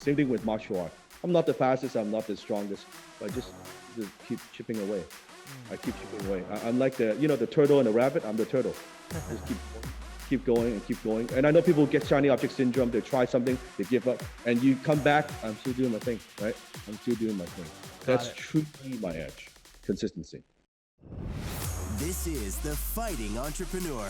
Same thing with martial art. I'm not the fastest, I'm not the strongest, but just keep chipping away. I keep chipping away. I'm like the turtle and the rabbit. I'm the turtle. Just keep going and keep going. And I know people get shiny object syndrome. They try something, they give up, and you come back. I'm still doing my thing, right? I'm still doing my thing. That's truly my edge. Consistency. This is The Fighting Entrepreneur,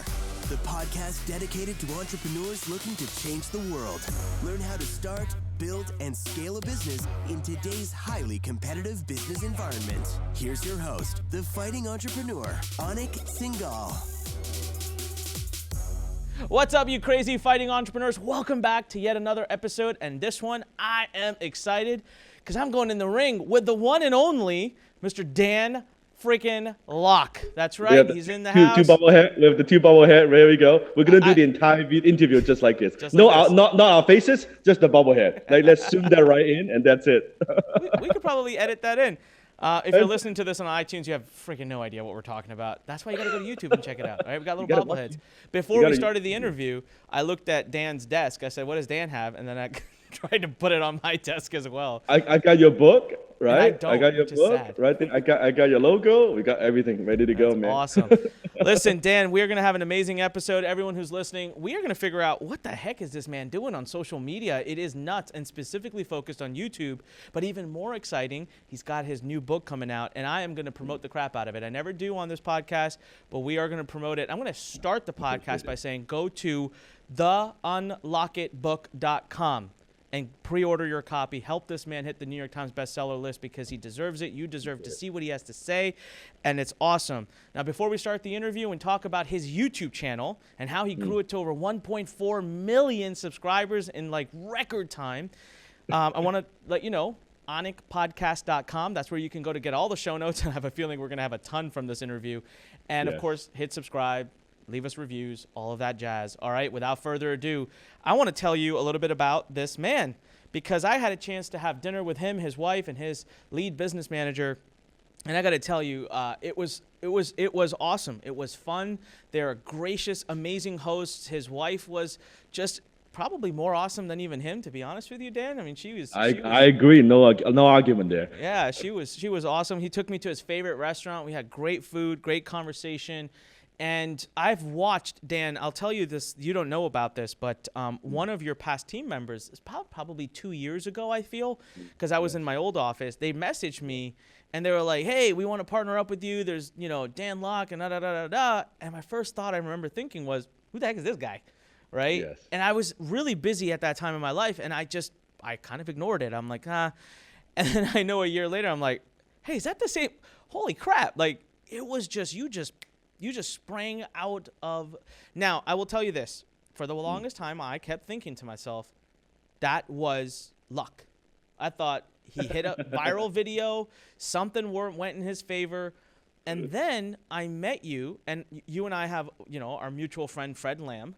the podcast dedicated to entrepreneurs looking to change the world. Learn how to start, build, and scale a business in today's highly competitive business environment. Here's your host, The Fighting Entrepreneur, Anik Singal. What's up, you crazy fighting entrepreneurs? Welcome back to yet another episode, and this one, I am excited because I'm going in the ring with the one and only Mr. Dan freaking Lok. That's right, he's in the house. Two bubble head. We have the two bubble head. There we go. We're gonna do the entire interview just like this. Not our faces, just the bubble head. Like let's zoom that right in, and that's it. we could probably edit that in. If you're listening to this on iTunes, you have freaking no idea what we're talking about. That's why you got to go to YouTube and check it out. All right, we got little bobbleheads. Before we started the interview, I looked at Dan's desk. I said, "What does Dan have?" And then I tried to put it on my desk as well. I got your book, right? I got your book, right there. I got your logo. We got everything ready to go, man. Awesome. Listen, Dan, we are going to have an amazing episode. Everyone who's listening, we are going to figure out what the heck is this man doing on social media. It is nuts and specifically focused on YouTube. But even more exciting, he's got his new book coming out, and I am going to promote the crap out of it. I never do on this podcast, but we are going to promote it. I'm going to start the podcast by saying go to theunlockitbook.com. and pre-order your copy. Help this man hit the New York Times bestseller list because he deserves it. You deserve to see what he has to say, and it's awesome. Now, before we start the interview and talk about his YouTube channel and how he grew it to over 1.4 million subscribers in like record time, I want to let you know, onikpodcast.com. That's where you can go to get all the show notes. And I have a feeling we're going to have a ton from this interview. And, of course, hit subscribe. Leave us reviews, all of that jazz. All right, without further ado, I want to tell you a little bit about this man because I had a chance to have dinner with him, his wife, and his lead business manager. And I got to tell you, it was awesome. It was fun. They're gracious, amazing hosts. His wife was just probably more awesome than even him, to be honest with you, Dan. I mean, she was. I agree. No argument there. Yeah, she was awesome. He took me to his favorite restaurant. We had great food, great conversation. And I've watched, Dan, I'll tell you this, you don't know about this, but one of your past team members, probably 2 years ago, I feel, because I was in my old office, they messaged me and they were like, hey, we want to partner up with you. There's, Dan Lok and da-da-da-da-da. And my first thought I remember thinking was, who the heck is this guy, right? Yes. And I was really busy at that time in my life, and I kind of ignored it. I'm like, ah. And then I know a year later, I'm like, hey, is that the same? Holy crap. Like, it was just, you just sprang out of. Now, I will tell you this. For the longest time, I kept thinking to myself, that was luck. I thought he hit a viral video, something went in his favor, and then I met you, and you and I have, our mutual friend, Fred Lamb,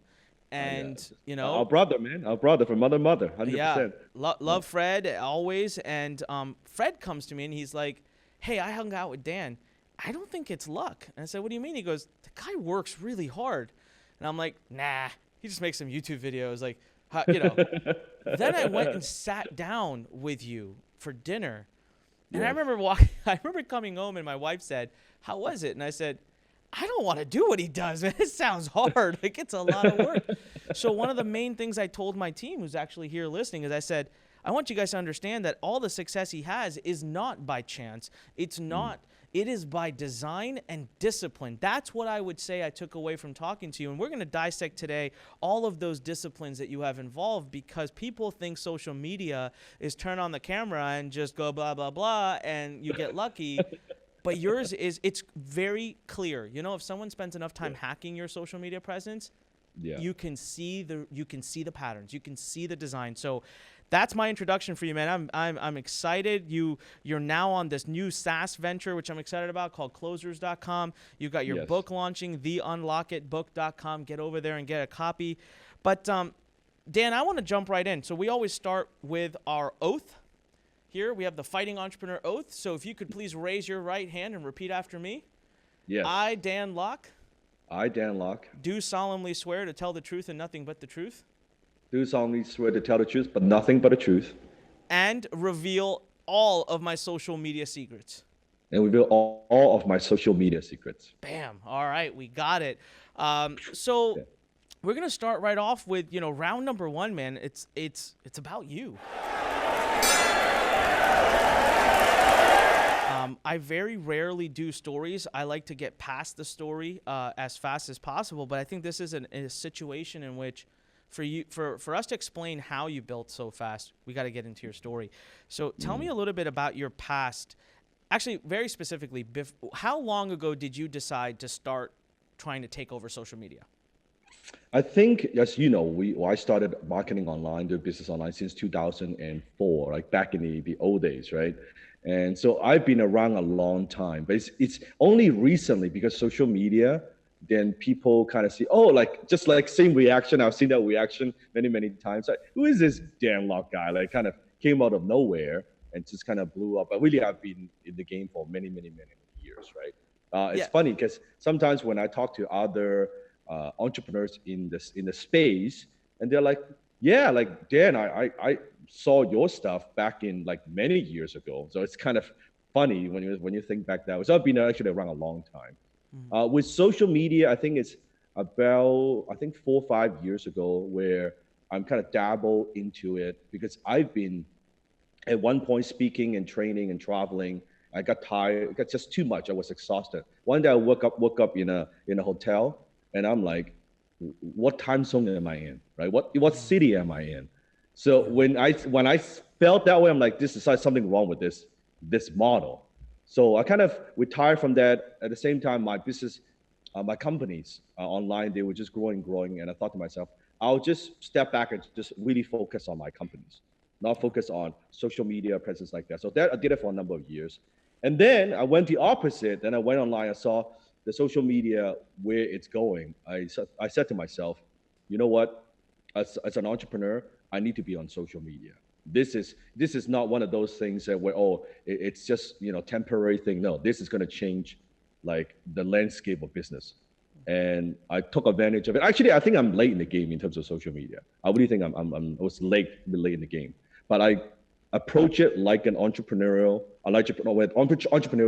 and, Our brother, man. Our brother from mother, 100%. Yeah, love Fred always, and Fred comes to me, and he's like, hey, I hung out with Dan. I don't think it's luck. And I said, what do you mean? He goes, the guy works really hard. And I'm like, nah, he just makes some YouTube videos. Like, Then I went and sat down with you for dinner. And I remember coming home and my wife said, how was it? And I said, I don't want to do what he does, man. It sounds hard. Like, it's a lot of work. So one of the main things I told my team who's actually here listening is I said, I want you guys to understand that all the success he has is not by chance. It's not. It is by design and discipline. That's what I would say I took away from talking to you. And we're going to dissect today all of those disciplines that you have involved because people think social media is turn on the camera and just go blah, blah, blah, and you get lucky. But yours is, it's very clear. If someone spends enough time hacking your social media presence, you can see the patterns. You can see the design. So that's my introduction for you, man. I'm excited. You're now on this new SaaS venture, which I'm excited about, called closers.com. You've got your book launching, theunlockitbook.com. Get over there and get a copy. But Dan, I want to jump right in. So we always start with our oath. Here we have the Fighting Entrepreneur Oath. So if you could please raise your right hand and repeat after me. Yes. I, Dan Lok. I, Dan Lok. Do solemnly swear to tell the truth and nothing but the truth. Do solemnly swear to tell the truth, but nothing but the truth. and reveal all of my social media secrets. And reveal all of my social media secrets. Bam. All right, we got it. So Yeah. we're gonna start right off with round number one, man. It's about you. I very rarely do stories. I like to get past the story as fast as possible. But I think this is a situation in which, for us to explain how you built so fast, we got to get into your story. So tell me a little bit about your past. Actually, very specifically, how long ago did you decide to start trying to take over social media? I think, as you know, I started marketing online, doing business online since 2004, like back in the old days, right? And so I've been around a long time, but it's only recently because social media, then people kind of see, oh, like just like same reaction. I've seen that reaction many, many times. Like, who is this Dan Lok guy? Like kind of came out of nowhere and just kind of blew up. But really, I've been in the game for many, many, many years, right? It's funny because sometimes when I talk to other entrepreneurs in the space, and they're like, yeah, like Dan, I saw your stuff back in like many years ago. So it's kind of funny when you think back that way. So I've been actually around a long time. With social media, I think it's about 4 or 5 years ago where I'm kind of dabble into it because I've been at one point speaking and training and traveling. I got tired. It got just too much. I was exhausted. One day I woke up in a hotel, and I'm like, what time zone am I in? Right? What city am I in? So when I felt that way, I'm like, this is something wrong with this model. So I kind of retired from that. At the same time, my business, my companies online, they were just growing, and I thought to myself, I'll just step back and just really focus on my companies, not focus on social media presence like that. So that I did it for a number of years. And then I went the opposite. Then I went online. I saw the social media where it's going. I said to myself, you know what? As an entrepreneur, I need to be on social media. This is not one of those things that where it's just temporary thing. No, this is going to change like the landscape of business. And I took advantage of it. Actually, I think I'm late in the game in terms of social media. I really think I was late in the game. But I approach it like an entrepreneurial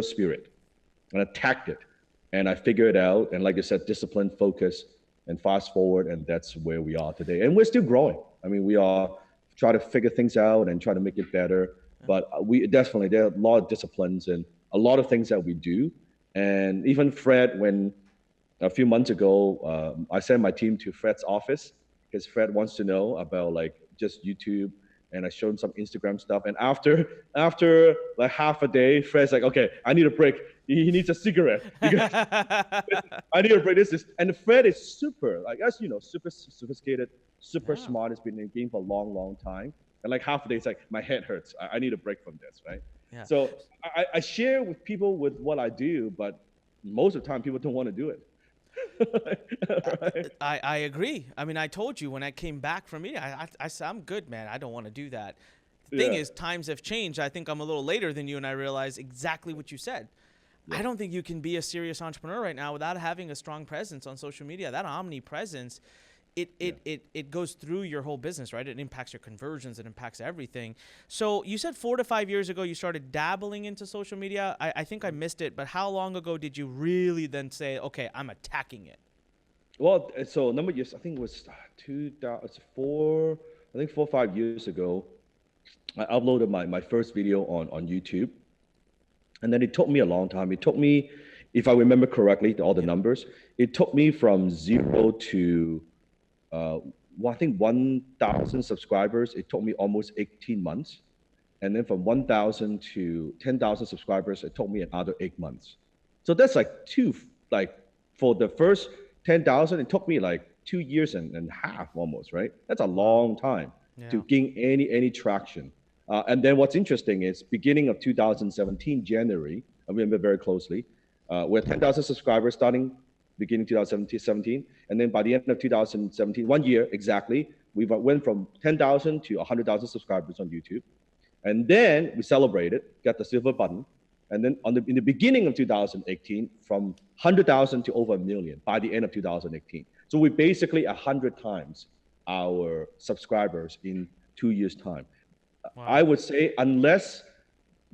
spirit, and attacked it. And I figured it out. And like I said, discipline, focus, and fast forward. And that's where we are today. And we're still growing. I mean, we are trying to figure things out and try to make it better. But there are a lot of disciplines and a lot of things that we do. And even Fred, when a few months ago, I sent my team to Fred's office because Fred wants to know about like just YouTube. And I showed him some Instagram stuff. And after like half a day, Fred's like, okay, I need a break. He needs a cigarette. I need a break. And Fred is super, like, as you know, super sophisticated, super smart. He's been in the game for a long, long time. And like half a day, it's like, my head hurts. I need a break from this, right? Yeah. So I share with people with what I do, but most of the time people don't want to do it. Right. I agree. I mean, I told you when I came back from meeting, I said, I'm good, man. I don't want to do that. The thing is, times have changed. I think I'm a little later than you, and I realize exactly what you said. Yeah. I don't think you can be a serious entrepreneur right now without having a strong presence on social media. That omnipresence, it goes through your whole business, right? It impacts your conversions. It impacts everything. So you said 4 to 5 years ago you started dabbling into social media. I think I missed it, but how long ago did you really then say, okay, I'm attacking it? Well, so a number of years, I think it was 2004, I think 4 or 5 years ago, I uploaded my first video on YouTube. And then it took me a long time. It took me, if I remember correctly, all the numbers, it took me from 0 to I think 1,000 subscribers. It took me almost 18 months. And then from 1,000 to 10,000 subscribers, it took me another 8 months. So that's like for the first 10,000, it took me like 2 years and a half almost, right? That's a long time to gain any traction. And then what's interesting is beginning of 2017, January, I remember very closely, we had 10,000 subscribers starting beginning 2017. And then by the end of 2017, 1 year exactly, we went from 10,000 to 100,000 subscribers on YouTube. And then we celebrated, got the silver button. And then in the beginning of 2018, from 100,000 to over 1 million by the end of 2018. So we basically 100 times our subscribers in 2 years' time. Wow. I would say unless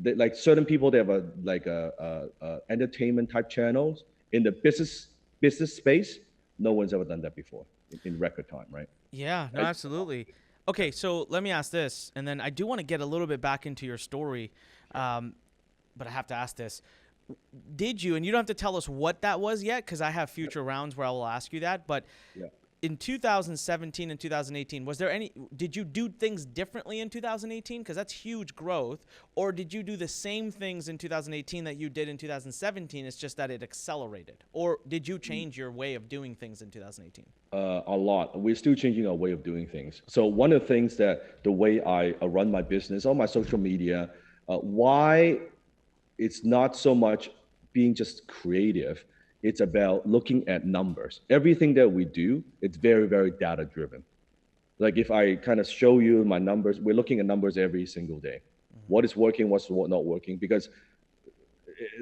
like certain people, they have a entertainment type channels in the business space. No one's ever done that before in record time, right? Yeah, no, absolutely. Okay, so let me ask this, and then I do want to get a little bit back into your story, but I have to ask this. Did you, and you don't have to tell us what that was yet, because I have future rounds where I will ask you that, but Yeah. in 2017 and 2018, did you do things differently in 2018? Because that's huge growth. Or did you do the same things in 2018 that you did in 2017? It's just that it accelerated. Or did you change your way of doing things in 2018? A lot. We're still changing our way of doing things. So one of the things that the way I run my business, on my social media, why it's not so much being just creative. It's about looking at numbers. Everything that we do, it's very, very data driven. Like if I kind of show you my numbers, we're looking at numbers every single day. What is working, what's not working, because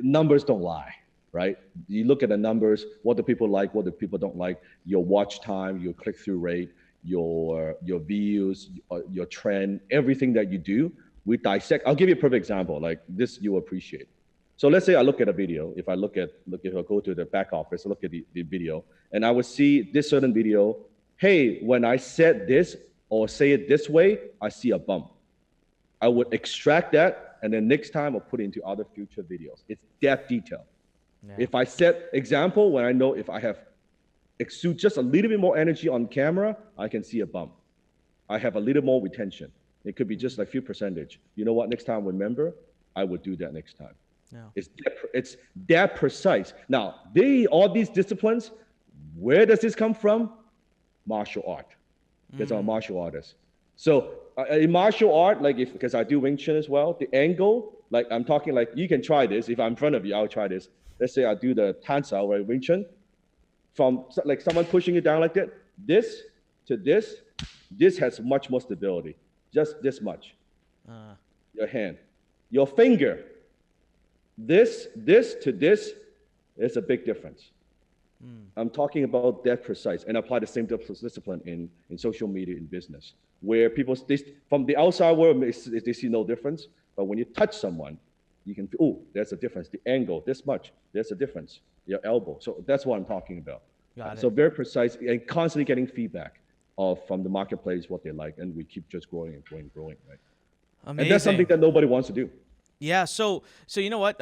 numbers don't lie, right? You look at the numbers, what do people like, what do people don't like, your watch time, your click-through rate, your views, your trend, everything that you do, we dissect. I'll give you a perfect example, like this you'll appreciate. So let's say I look at a video. If I if I go to the back office, look at the video, and I would see this certain video. Hey, when I said this or say it this way, I see a bump. I would extract that, and then next time I'll put it into other future videos. It's that detail. Yeah. If I set example, when I know if I have exude just a little bit more energy on camera, I can see a bump. I have a little more retention. It could be just like few percentage. You know what? Next time, remember, I would do that next time. No. It's that precise. Now, all these disciplines, where does this come from? Martial art. Because I'm a martial artist. So in martial art, like because I do Wing Chun as well, the angle, like I'm talking like, you can try this. If I'm in front of you, I'll try this. Let's say I do the Tan Sao, right, Wing Chun. From like someone pushing you down like that, this to this has much more stability. Just this much. Your hand. Your finger. This to this is a big difference. I'm talking about that precise, and apply the same discipline in social media, in business, where people, from the outside world, they see no difference, but when you touch someone, you can feel, oh, there's a difference. The angle, this much, there's a difference. Your elbow. So that's what I'm talking about. So very precise, and constantly getting feedback from the marketplace, what they like, and we keep just growing and growing, right? Amazing. And that's something that nobody wants to do. Yeah, so you know what?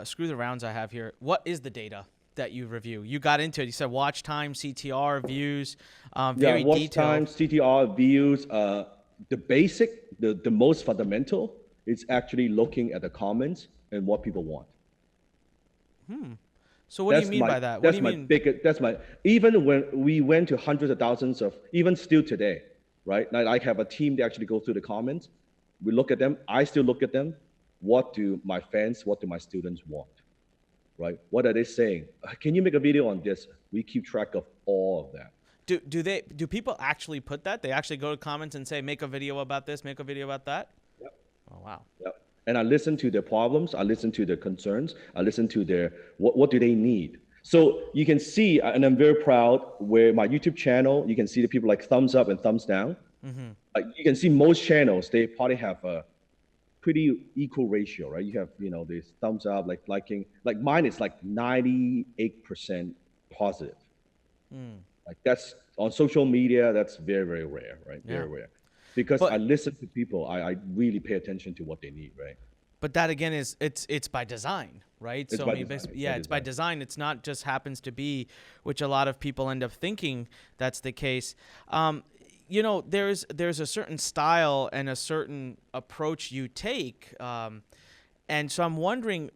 Screw the rounds I have here. What is the data that you review? You got into it. You said watch time, CTR, views, very watch detailed. time, CTR, views. The basic, the most fundamental is actually looking at the comments and what people want. So what do you mean by that? What do you mean? Even when we went to hundreds of thousands of, even still today, right? I have a team that actually go through the comments. We look at them. I still look at them. What do my fans, what do my students want, right? What are they saying? Can you make a video on this? We keep track of all of that. Do people actually put that? They actually go to comments and say, make a video about this, make a video about that? Yep. Oh, wow. Yep. And I listen to their problems. I listen to their concerns. I listen to their, what do they need? So you can see, and I'm very proud, where my YouTube channel, you can see the people like thumbs up and thumbs down. Like you can see most channels, they probably have a pretty equal ratio, right? You have, this thumbs up, like liking, like mine is like 98% positive. Like that's on social media, that's very, very rare, right? Very rare. Because I listen to people, I really pay attention to what they need, right? But that again is it's by design, right? It's by design. It's not just happens to be, which a lot of people end up thinking that's the case. There's a certain style and a certain approach you take. And so I'm wondering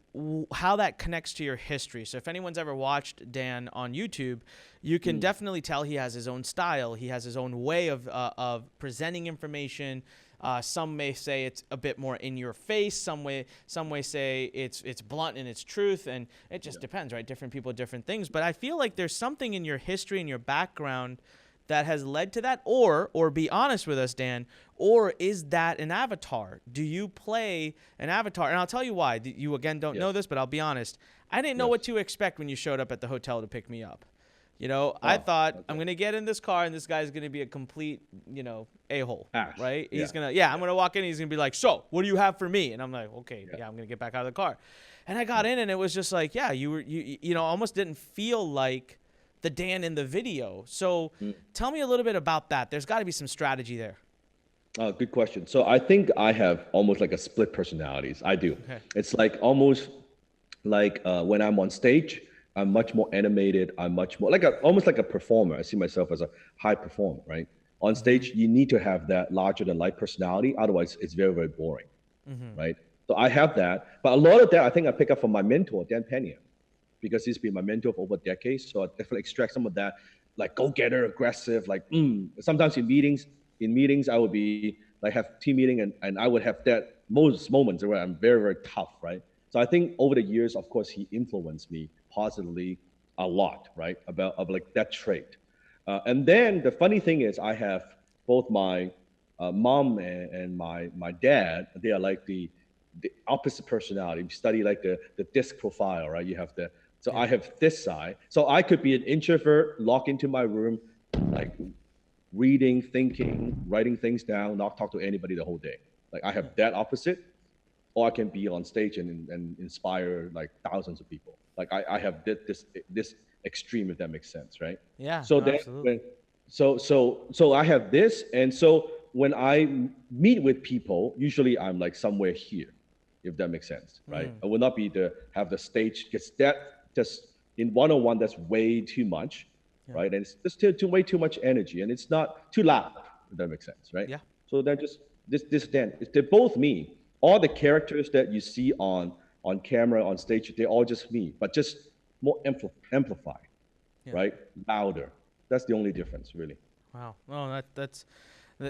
how that connects to your history. So if anyone's ever watched Dan on YouTube, you can definitely tell he has his own style. He has his own way of presenting information. Some may say it's a bit more in your face. Some way say it's blunt in its truth, and it just depends, right? Different people, different things. But I feel like there's something in your history and your background that has led to that, or be honest with us, Dan, or is that an avatar? Do you play an avatar? And I'll tell you why. You, again, don't know this, but I'll be honest. I didn't know what to expect when you showed up at the hotel to pick me up. You know, I thought okay. I'm going to get in this car and this guy's going to be a complete, a-hole, Ass. right? Yeah. He's going to, I'm going to walk in. He's going to be like, so what do you have for me? And I'm like, okay, Yeah. I'm going to get back out of the car. And I got in and it was just like, yeah, you almost didn't feel like the Dan in the video. So tell me a little bit about that. There's got to be some strategy there. Good question. So I think I have almost like a split personalities. I do. Okay. It's like almost like when I'm on stage, I'm much more animated. I'm much more like almost like a performer. I see myself as a high performer, right? On stage, you need to have that larger than life personality. Otherwise, it's very, very boring, right? So I have that. But a lot of that, I think I pick up from my mentor, Dan Pena, because he's been my mentor for over decades. So I definitely extract some of that, like go-getter, aggressive, like sometimes in meetings, I would be like have team meeting and I would have that most moments where I'm very, very tough, right? So I think over the years, of course, he influenced me positively a lot, right? Of like that trait. And then the funny thing is I have both my mom and my dad, they are like the opposite personality. You study like the disc profile, right? You have so I have this side. So I could be an introvert, lock into my room, like reading, thinking, writing things down, not talk to anybody the whole day. Like I have that opposite, or I can be on stage and inspire like thousands of people. Like I have this extreme, if that makes sense, right? Yeah. So no, then absolutely. so I have this, and so when I meet with people, usually I'm like somewhere here, if that makes sense, right? I will not be have the stage, because that just in one-on-one, that's way too much, right? And it's just way too much energy, and it's not too loud, if that makes sense, right? Yeah. So then just they're both me. All the characters that you see on camera, on stage, they're all just me, but just more amplified, right? Louder. That's the only difference, really. Wow. Oh,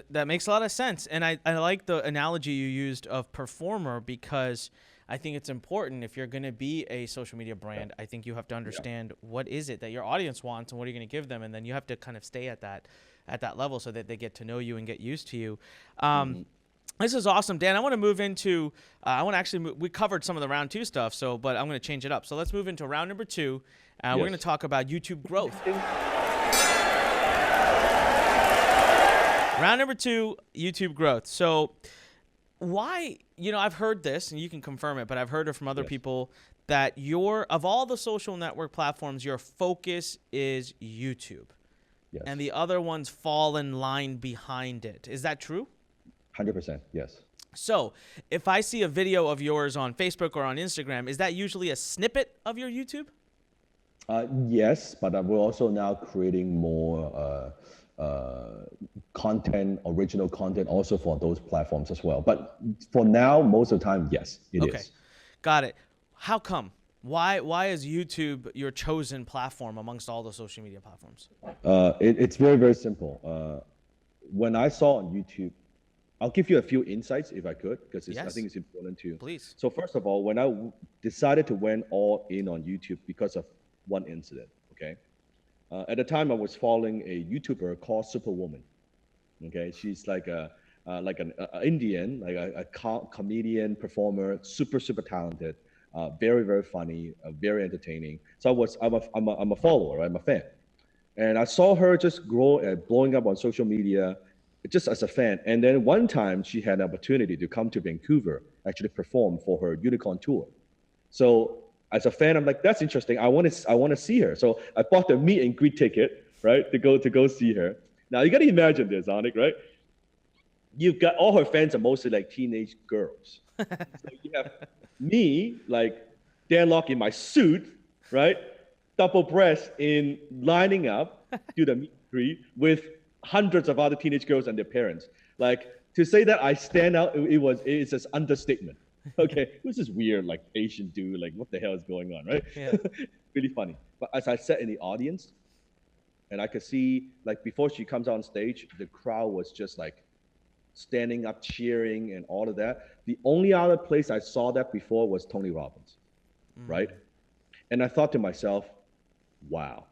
that makes a lot of sense. And I like the analogy you used of performer, because I think it's important if you're going to be a social media brand. I think you have to understand what is it that your audience wants and what are you going to give them, and then you have to kind of stay at that level so that they get to know you and get used to you. This is awesome, Dan. I want to move into. We covered some of the round 2 stuff, but I'm going to change it up. So let's move into round number 2. We're going to talk about YouTube growth. Round number 2, YouTube growth. So why, I've heard this, and you can confirm it, but I've heard it from other people that of all the social network platforms, your focus is YouTube. Yes. And the other ones fall in line behind it. Is that true? 100%, yes. So if I see a video of yours on Facebook or on Instagram, is that usually a snippet of your YouTube? Yes, but we're also now creating more content, original content, also for those platforms as well. But for now, most of the time, yes, it is. Okay, got it. How come? Why is YouTube your chosen platform amongst all the social media platforms? It's very, very simple. When I saw on YouTube, I'll give you a few insights if I could, because I think it's important too. Please. So first of all, when I decided to went all in on YouTube because of one incident, okay? At the time, I was following a YouTuber called Superwoman. Okay, she's like an Indian, like a comedian, performer, super talented, very, very funny, very entertaining. So I'm a follower, right? I'm a fan, and I saw her just grow and blowing up on social media, just as a fan. And then one time she had an opportunity to come to Vancouver, actually perform for her Unicorn tour. So as a fan, I'm like, that's interesting. I want to see her. So I bought the meet and greet ticket, right, to go see her. Now you got to imagine this, Anik, right? You've got all her fans are mostly like teenage girls. So you have me, like Dan Locke in my suit, right, double breast in lining up to the meet and greet with hundreds of other teenage girls and their parents. Like, to say that I stand out, it's an understatement. Okay, who's this weird like Asian dude? Like, what the hell is going on, right? Yeah. Really funny. But as I sat in the audience, and I could see, like, before she comes on stage, the crowd was just like standing up, cheering, and all of that. The only other place I saw that before was Tony Robbins, right? And I thought to myself, wow,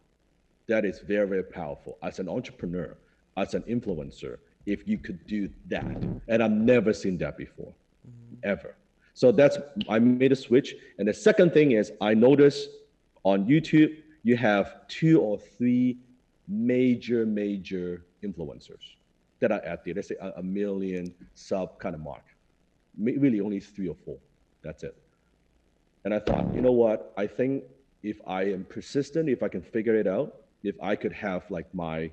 that is very, very powerful. As an entrepreneur, as an influencer, if you could do that. And I've never seen that before, ever. So I made a switch. And the second thing is I noticed on YouTube, you have 2 or 3 major influencers that are at the, let's say, a million sub kind of mark. Really only 3 or 4. That's it. And I thought, you know what? I think if I am persistent, if I can figure it out, if I could have like my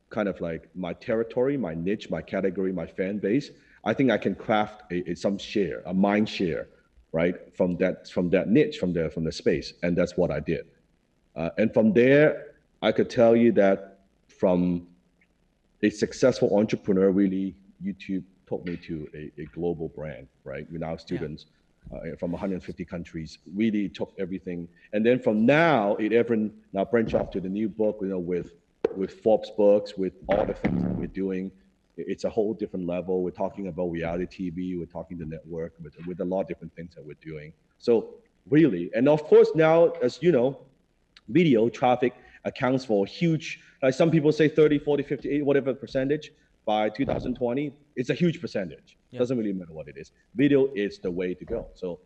kind of like my territory, my niche, my category, my fan base, I think I can craft some share, a mind share, right? From that niche, from the space. And that's what I did. And from there, I could tell you that from a successful entrepreneur, really, YouTube took me to a global brand, right? We're now students from 150 countries, really took everything. And then from now, it even now branch off to the new book, you know, with Forbes books, with all the things that we're doing. It's a whole different level. We're talking about reality TV, we're talking the network, with a lot of different things that we're doing. So really, and of course now, as you know, video traffic accounts for huge, like some people say 30, 40, 50, 80, whatever percentage by 2020. It's a huge percentage. Doesn't really matter what it is. Video is the way to go. So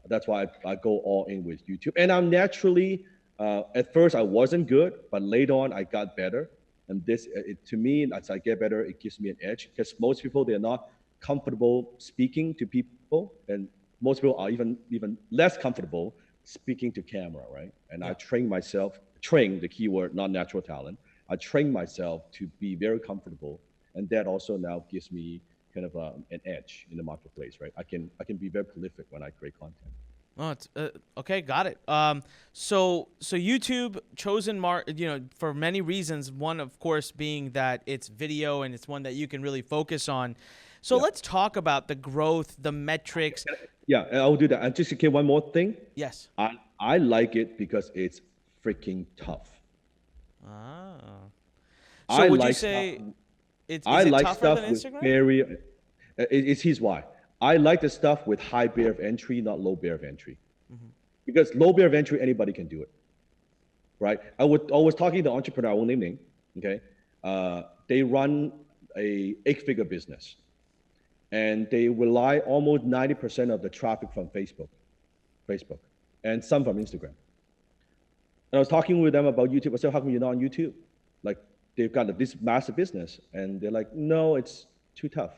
that's why I go all in with YouTube. And I'm naturally, at first I wasn't good, but later on I got better. And this, to me, as I get better, it gives me an edge, because most people, they're not comfortable speaking to people, and most people are even less comfortable speaking to camera, right? And I train myself, the keyword, not natural talent. I train myself to be very comfortable, and that also now gives me kind of an edge in the marketplace, right? I can be very prolific when I create content. Oh, it's, okay, got it. So YouTube chosen for many reasons. One, of course, being that it's video and it's one that you can really focus on. So let's talk about the growth, the metrics. Yeah, I'll do that. And just okay, one more thing. Yes. I like it because it's freaking tough. Ah. So would you say it's tougher than Instagram? Here's why. I like the stuff with high barrier of entry, not low barrier of entry. Because low barrier of entry, anybody can do it, right? I was talking to an entrepreneur, I won't name name, okay? They run a 8-figure business, and they rely almost 90% of the traffic from Facebook, and some from Instagram. And I was talking with them about YouTube. I said, how come you're not on YouTube? Like, they've got this massive business, and they're like, no, it's too tough.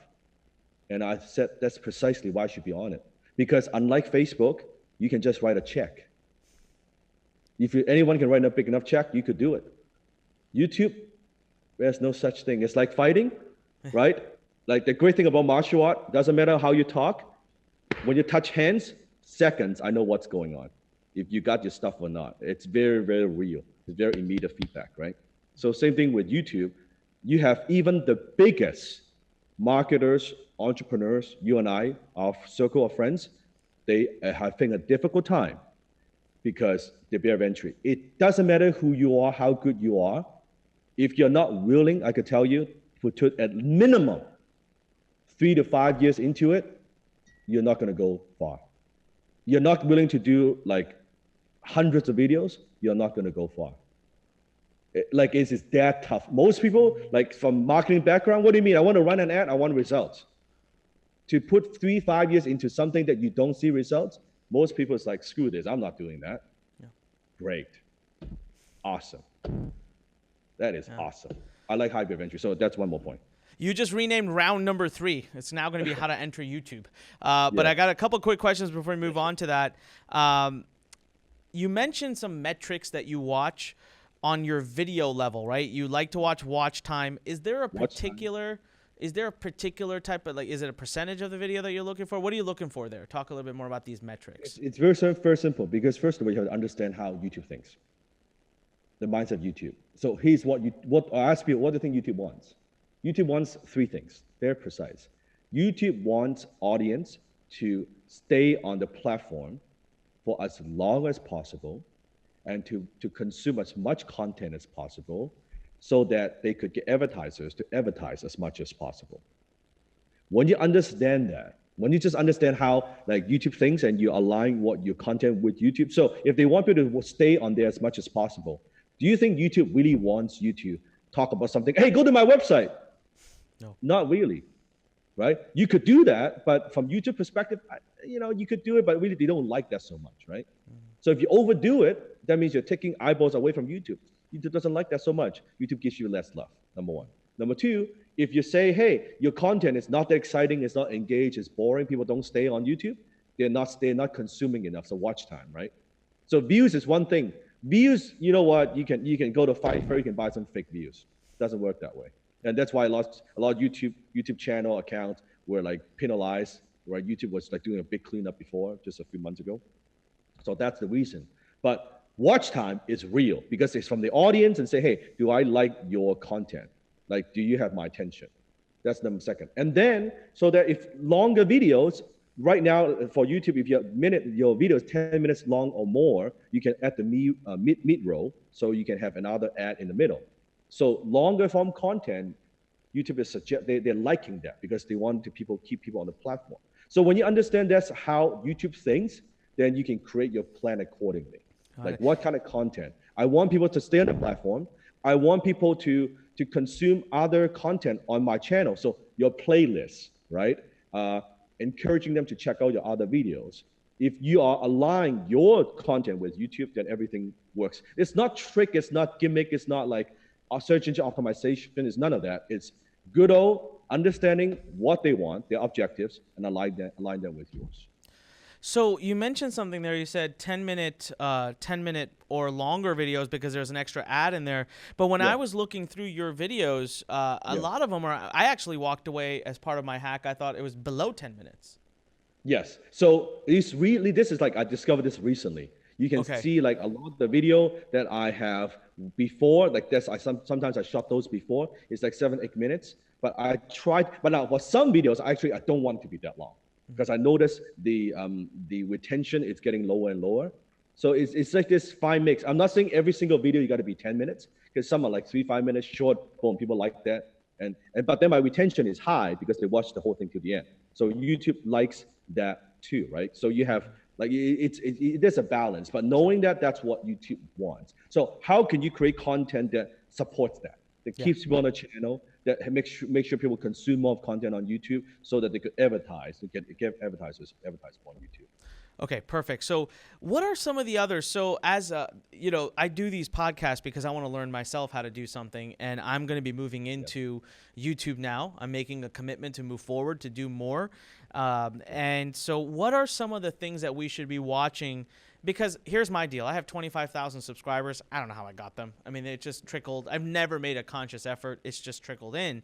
And I said, that's precisely why I should be on it. Because unlike Facebook, you can just write a check. If anyone can write a big enough check, you could do it. YouTube, there's no such thing. It's like fighting, right? Like the great thing about martial art, doesn't matter how you talk. When you touch hands, seconds, I know what's going on. If you got your stuff or not. It's very, very real. It's very immediate feedback, right? So same thing with YouTube. You have even the biggest marketers, entrepreneurs, you and I, our circle of friends, they are having a difficult time because the barrier of entry. It doesn't matter who you are, how good you are. If you're not willing, I could tell you, to put at minimum 3 to 5 years into it, you're not going to go far. You're not willing to do like hundreds of videos, you're not going to go far. It's that tough. Most people, like from marketing background, what do you mean? I want to run an ad, I want results. To put 3-5 years into something that you don't see results, most people is like, screw this, I'm not doing that. Yeah. Great. Awesome. That is awesome. I like high barrier of entry. So that's one more point. You just renamed round number 3. It's now going to be how to enter YouTube. But I got a couple quick questions before we move on to that. You mentioned some metrics that you watch on your video level, right? You like to watch time. Is there a particular type of, like, is it a percentage of the video that you're looking for? What are you looking for there? Talk a little bit more about these metrics. It's very simple, because first of all, you have to understand how YouTube thinks, the mindset of YouTube. So here's what I ask you, what do you think YouTube wants? YouTube wants 3 things, very precise. YouTube wants audience to stay on the platform for as long as possible, and to consume as much content as possible, so that they could get advertisers to advertise as much as possible. When you understand that, when you just understand how like YouTube thinks and you align what your content with YouTube, so if they want you to stay on there as much as possible, do you think YouTube really wants you to talk about something? Hey, go to my website. No. Not really, right? You could do that, but from YouTube perspective, you could do it, but really they don't like that so much, right? So if you overdo it, That means you're taking eyeballs away from YouTube. YouTube doesn't like that so much. YouTube gives you less love, number one. Number two, if you say, hey, your content is not that exciting, it's not engaged, it's boring, people don't stay on YouTube, they're not consuming enough, so watch time, right? So views is one thing. Views, you know what, you can go to Fiverr, you can buy some fake views. Doesn't work that way. And that's why a lot of YouTube channel accounts were like penalized, right? YouTube was like doing a big cleanup before, just a few months ago. So that's the reason. But watch time is real because it's from the audience and say, hey, do I like your content? Like, do you have my attention? That's number second. And then, so that if longer videos, right now for YouTube, if your video is 10 minutes long or more, you can add the mid-roll, so you can have another ad in the middle. So longer form content, YouTube is they're liking that because they want to keep people on the platform. So when you understand that's how YouTube thinks, then you can create your plan accordingly. Like what kind of content? I want people to stay on the platform. I want people to consume other content on my channel. So your playlist, right? Encouraging them to check out your other videos. If you are aligning your content with YouTube, then everything works. It's not trick, it's not gimmick, it's not like search engine optimization, it's none of that. It's good old understanding what they want, their objectives, and align them with yours. So you mentioned something there. You said 10-minute or longer videos because there's an extra ad in there. But when I was looking through your videos, a lot of them are. I actually walked away as part of my hack. I thought it was below 10 minutes. Yes. So this is like I discovered this recently. You can see like a lot of the video that I have before, like this. Sometimes I shot those before. It's like 7-8 minutes. But I tried. But now for some videos, actually I don't want it to be that long, because I noticed the retention is getting lower and lower. So it's like this fine mix. I'm not saying every single video you got to be 10 minutes, because some are like 3-5 minutes short. Boom, people like that. But then my retention is high because they watch the whole thing to the end. So YouTube likes that too, right? So you have like there's a balance, but knowing that that's what YouTube wants. So how can you create content that supports that keeps people on the channel, that make sure people consume more content on YouTube, so that they could advertise and get advertisers advertise on YouTube. Okay, perfect. So what are some of the others? So as I do these podcasts because I want to learn myself how to do something, and I'm going to be moving into YouTube now. I'm making a commitment to move forward, to do more. And so what are some of the things that we should be watching? Because here's my deal. I have 25,000 subscribers. I don't know how I got them. I mean, it just trickled. I've never made a conscious effort. It's just trickled in.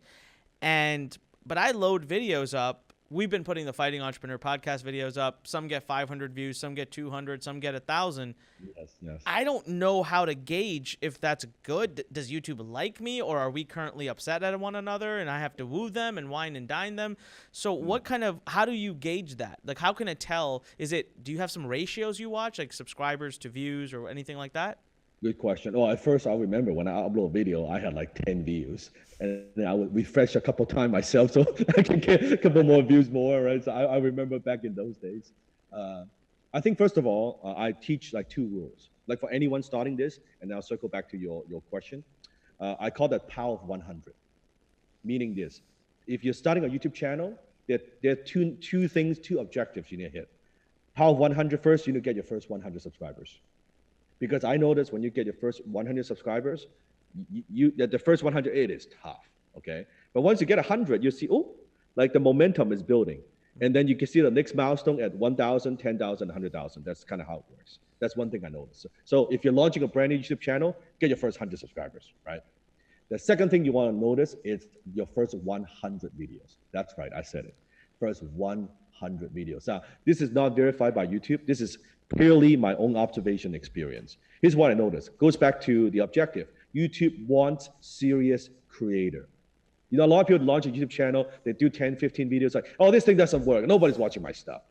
But I load videos up. We've been putting the Fighting Entrepreneur podcast videos up. Some get 500 views, some get 200, some get 1,000. Yes. I don't know how to gauge if that's good. Does YouTube like me, or are we currently upset at one another and I have to woo them and wine and dine them? So how do you gauge that? Like, how can it tell? Do you have some ratios you watch, like subscribers to views or anything like that? Good question. Oh, at first I remember when I upload a video, I had like 10 views, and then I would refresh a couple times myself so I can get a couple more views more, right? So I remember back in those days. I think first of all, I teach like 2 rules. Like for anyone starting this, and I'll circle back to your question. I call that power of 100. Meaning this: if you're starting a YouTube channel, there are two objectives you need to hit. Power of 100 first, you need to get your first 100 subscribers. Because I noticed when you get your first 100 subscribers, the first 100, it is tough, okay? But once you get 100, you see, like the momentum is building. And then you can see the next milestone at 1,000, 10,000, 100,000. That's kind of how it works. That's one thing I noticed. So if you're launching a brand new YouTube channel, get your first 100 subscribers, right? The second thing you want to notice is your first 100 videos. That's right, I said it. First 100 videos. Now, this is not verified by YouTube. This is purely my own observation experience. Here's what I noticed. Goes back to the objective. YouTube wants serious creator. You know, a lot of people launch a YouTube channel, they do 10, 15 videos like, oh, this thing doesn't work. Nobody's watching my stuff.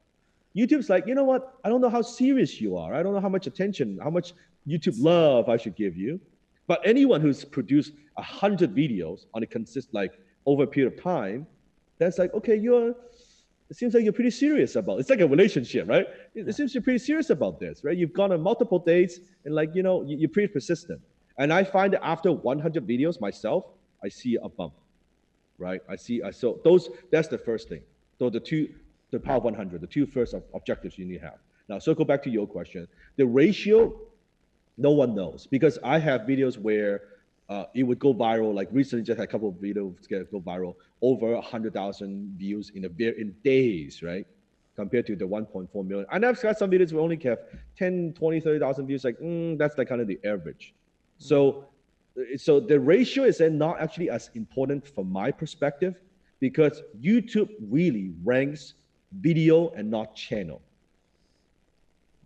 YouTube's like, you know what? I don't know how serious you are. I don't know how much attention, how much YouTube love I should give you. But anyone who's produced 100 videos on a over a period of time, that's like, okay, it seems like you're pretty serious about it. It's like a relationship, right? It seems you're pretty serious about this, right? You've gone on multiple dates and you're pretty persistent. And I find that after 100 videos myself, I see a bump, right? That's the first thing. So the power of 100, the 2 first objectives you need to have. Now, circle back to your question. The ratio No one knows, because I have videos where it would go viral. Like recently, just had a couple of videos go viral, over 100,000 views in days, right? Compared to the 1.4 million. And I've got some videos where only have 10, 20, 30,000 views. Like that's like kind of the average. So the ratio is then not actually as important from my perspective, because YouTube really ranks video and not channel.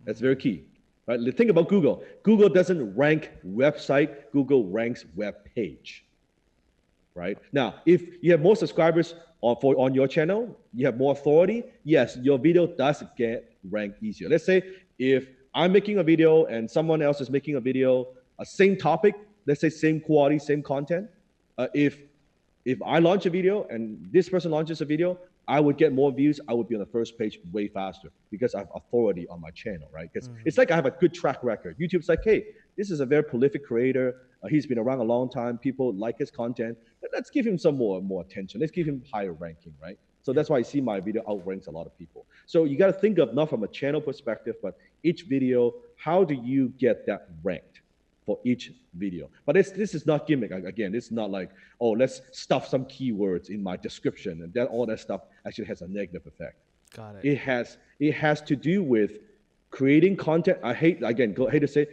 That's very key. Right? Think about Google. Google doesn't rank website. Google ranks web page. Right? Now, if you have more subscribers on your channel, you have more authority. Yes, your video does get ranked easier. Let's say if I'm making a video and someone else is making a video, same topic, let's say same quality, same content. If I launch a video and this person launches a video, I would get more views. I would be on the first page way faster because I have authority on my channel, right? Because it's like I have a good track record. YouTube's like, hey, this is a very prolific creator. He's been around a long time. People like his content. Let's give him some more attention. Let's give him higher ranking, right? So that's why I see my video outranks a lot of people. So you got to think of not from a channel perspective, but each video, how do you get that ranked for each video? But this is not gimmick. Again, it's not like, oh, let's stuff some keywords in my description, and then all that stuff actually has a negative effect. Got it. It has to do with creating content. I hate to say,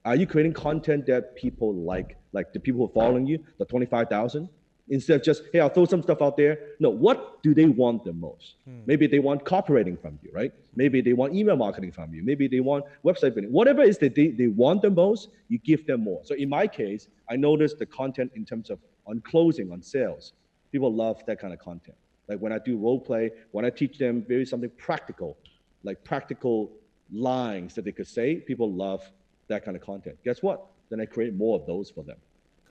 are you creating content that people like the people who are following you, the 25,000? Instead of just, hey, I'll throw some stuff out there. No, what do they want the most? Maybe they want copywriting from you, right? Maybe they want email marketing from you. Maybe they want website building. Whatever it is that they want the most, you give them more. So in my case, I noticed the content in terms of on closing, on sales. People love that kind of content. Like when I do role play, when I teach them something practical, like practical lines that they could say, people love that kind of content. Guess what? Then I create more of those for them.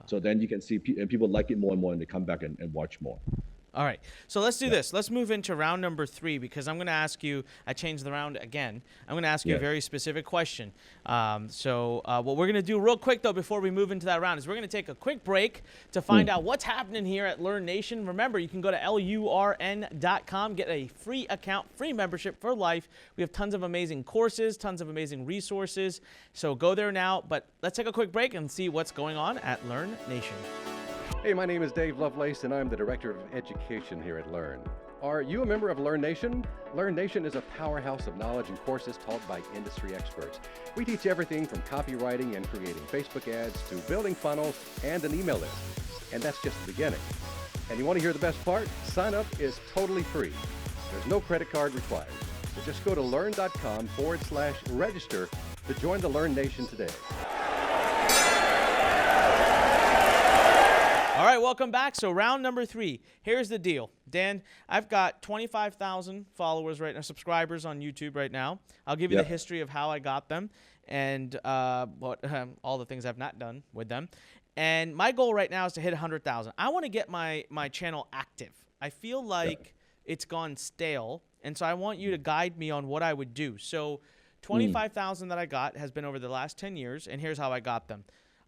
So then you can see and people like it more and more, and they come back and watch more. All right. So let's do this. Let's move into round number 3, because I'm going to ask you, I changed the round again. I'm going to ask you a very specific question. What we're going to do real quick, though, before we move into that round, is we're going to take a quick break to find out what's happening here at Lurn Nation. Remember, you can go to lurn.com, get a free account, free membership for life. We have tons of amazing courses, tons of amazing resources. So go there now. But let's take a quick break and see what's going on at Lurn Nation. Hey, my name is Dave Lovelace, and I'm the Director of Education here at Lurn. Are you a member of Lurn Nation? Lurn Nation is a powerhouse of knowledge and courses taught by industry experts. We teach everything from copywriting and creating Facebook ads to building funnels and an email list. And that's just the beginning. And you want to hear the best part? Sign up is totally free. There's no credit card required. So just go to lurn.com/register to join the Lurn Nation today. All right, welcome back. So round number 3. Here's the deal. Dan, I've got 25,000 followers right now, subscribers on YouTube right now. I'll give you the history of how I got them and all the things I've not done with them. And my goal right now is to hit 100,000. I want to get my channel active. I feel like it's gone stale, and so I want you to guide me on what I would do. So 25,000 that I got has been over the last 10 years, and here's how I got them.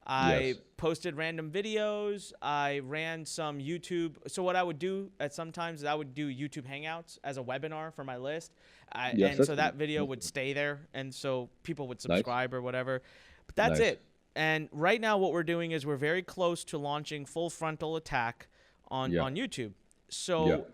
I posted random videos. I ran some YouTube. So what I would do sometimes is I would do YouTube Hangouts as a webinar for my list. So that video would stay there. And so people would subscribe or whatever. But that's it. And right now what we're doing is we're very close to launching Full Frontal Attack on YouTube. So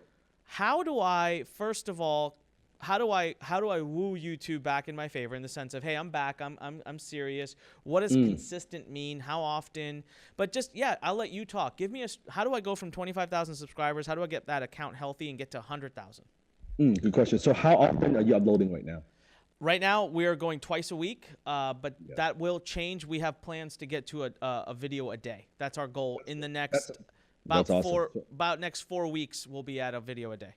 how do I, first of all, how do I woo YouTube back in my favor in the sense of, hey, I'm back, I'm serious. What does consistent mean? How often? But just I'll let you talk. Give me how do I go from 25,000 subscribers? How do I get that account healthy and get to 100,000? Good question. So how often are you uploading right now? Right now we are going twice a week, but that will change. We have plans to get to a video a day. That's our goal in the next next 4 weeks. We'll be at a video a day.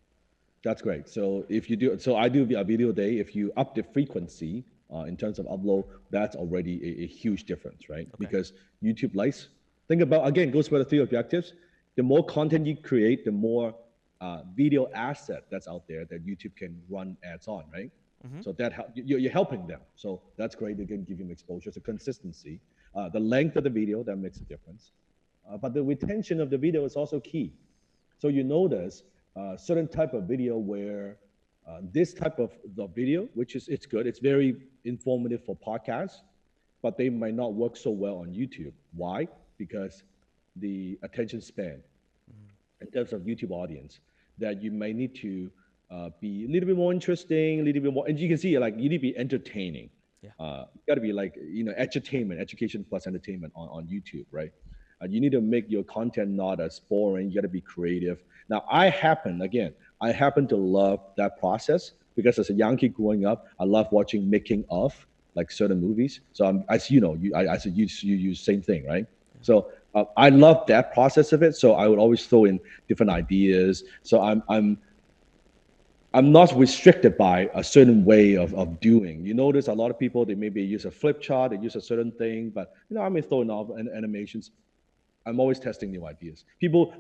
That's great. So if you do, so I do a video a day. If you up the frequency in terms of upload, that's already a huge difference, right? Okay. Because YouTube likes, think about, again, goes for the 3 objectives. The more content you create, the more video asset that's out there that YouTube can run ads on, right? So that you're helping them. So that's great. They can give you exposure. So consistency, the length of the video, that makes a difference. But the retention of the video is also key. So you notice certain type of video where this type of the video, which is, it's good. It's very informative for podcasts. but they might not work so well on YouTube. Why? Because the attention span in terms of YouTube audience, that you may need to be a little bit more interesting, a little bit more, and you can see like you need to be entertaining. Yeah. Got to be like, edutainment, education plus entertainment on YouTube, right? You need to make your content not as boring. You got to be creative. Now, I happen to love that process because as a young kid growing up, I love watching making of like certain movies. So as you know, I said you use same thing, right? So I love that process of it. So I would always throw in different ideas. So I'm not restricted by a certain way of doing. You notice a lot of people, they maybe use a flip chart, they use a certain thing, but I may throw in all animations. I'm always testing new ideas.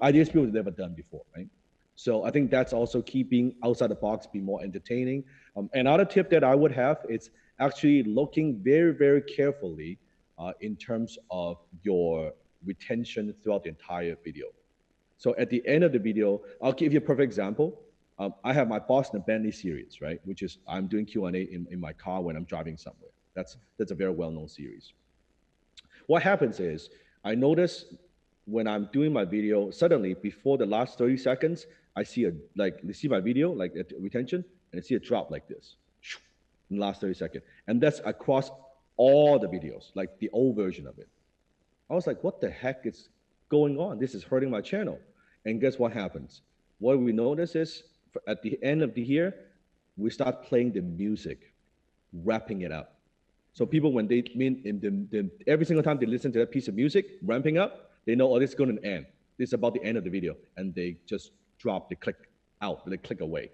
Ideas people have never done before, right? So I think that's also keeping outside the box, be more entertaining. Another tip that I would have is actually looking very, very carefully in terms of your retention throughout the entire video. So at the end of the video, I'll give you a perfect example. I have my Boston Bentley series, right? Which is I'm doing Q&A in my car when I'm driving somewhere. That's a very well-known series. What happens is I notice when I'm doing my video, suddenly before the last 30 seconds, I see you see my video, like retention, and I see a drop like this in the last 30 seconds. And that's across all the videos, like the old version of it. I was like, what the heck is going on? This is hurting my channel. And guess what happens? What we notice is at the end of the year, we start playing the music, wrapping it up. So people, when they every single time they listen to that piece of music, ramping up, they know, oh, this is going to end. This is about the end of the video. And they just drop, they click out, they click away.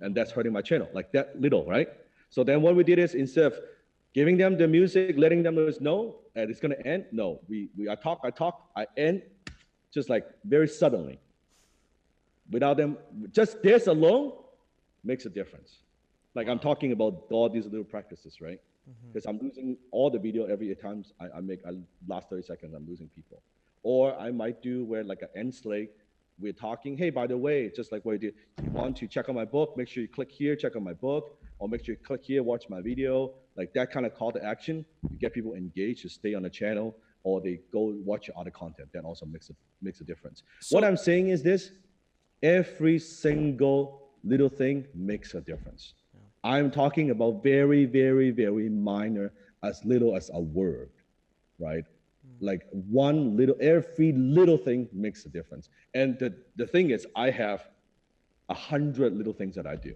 And that's hurting my channel, like that little, right? So then what we did is instead of giving them the music, letting them know it's going to end, no, I talk, I end just like very suddenly. Without them, just this alone makes a difference. Like I'm talking about all these little practices, right? Because I'm losing all the video every time I last 30 seconds, I'm losing people. Or I might do where like an end slate, we're talking, hey, by the way, just like what you did, you want to check out my book, make sure you click here, check out my book, or make sure you click here, watch my video, like that kind of call to action. You get people engaged to stay on the channel, or they go watch your other content. That also makes a difference. So, what I'm saying is this, every single little thing makes a difference. Yeah. I'm talking about very, very, very minor, as little as a word, right? Like every little thing makes a difference. And the thing is, I have 100 little things that I do,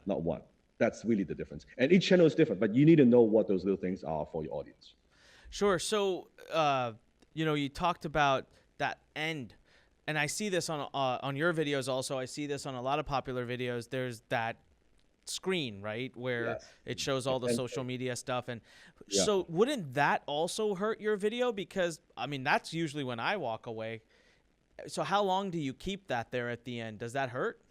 not one. That's really the difference. And each channel is different, but you need to know what those little things are for your audience. Sure. So, you talked about that end, and I see this on your videos also. I see this on a lot of popular videos. There's that screen, right, where it shows all the social media stuff. And so wouldn't that also hurt your video? Because, I mean, that's usually when I walk away. So how long do you keep that there at the end? Does that hurt?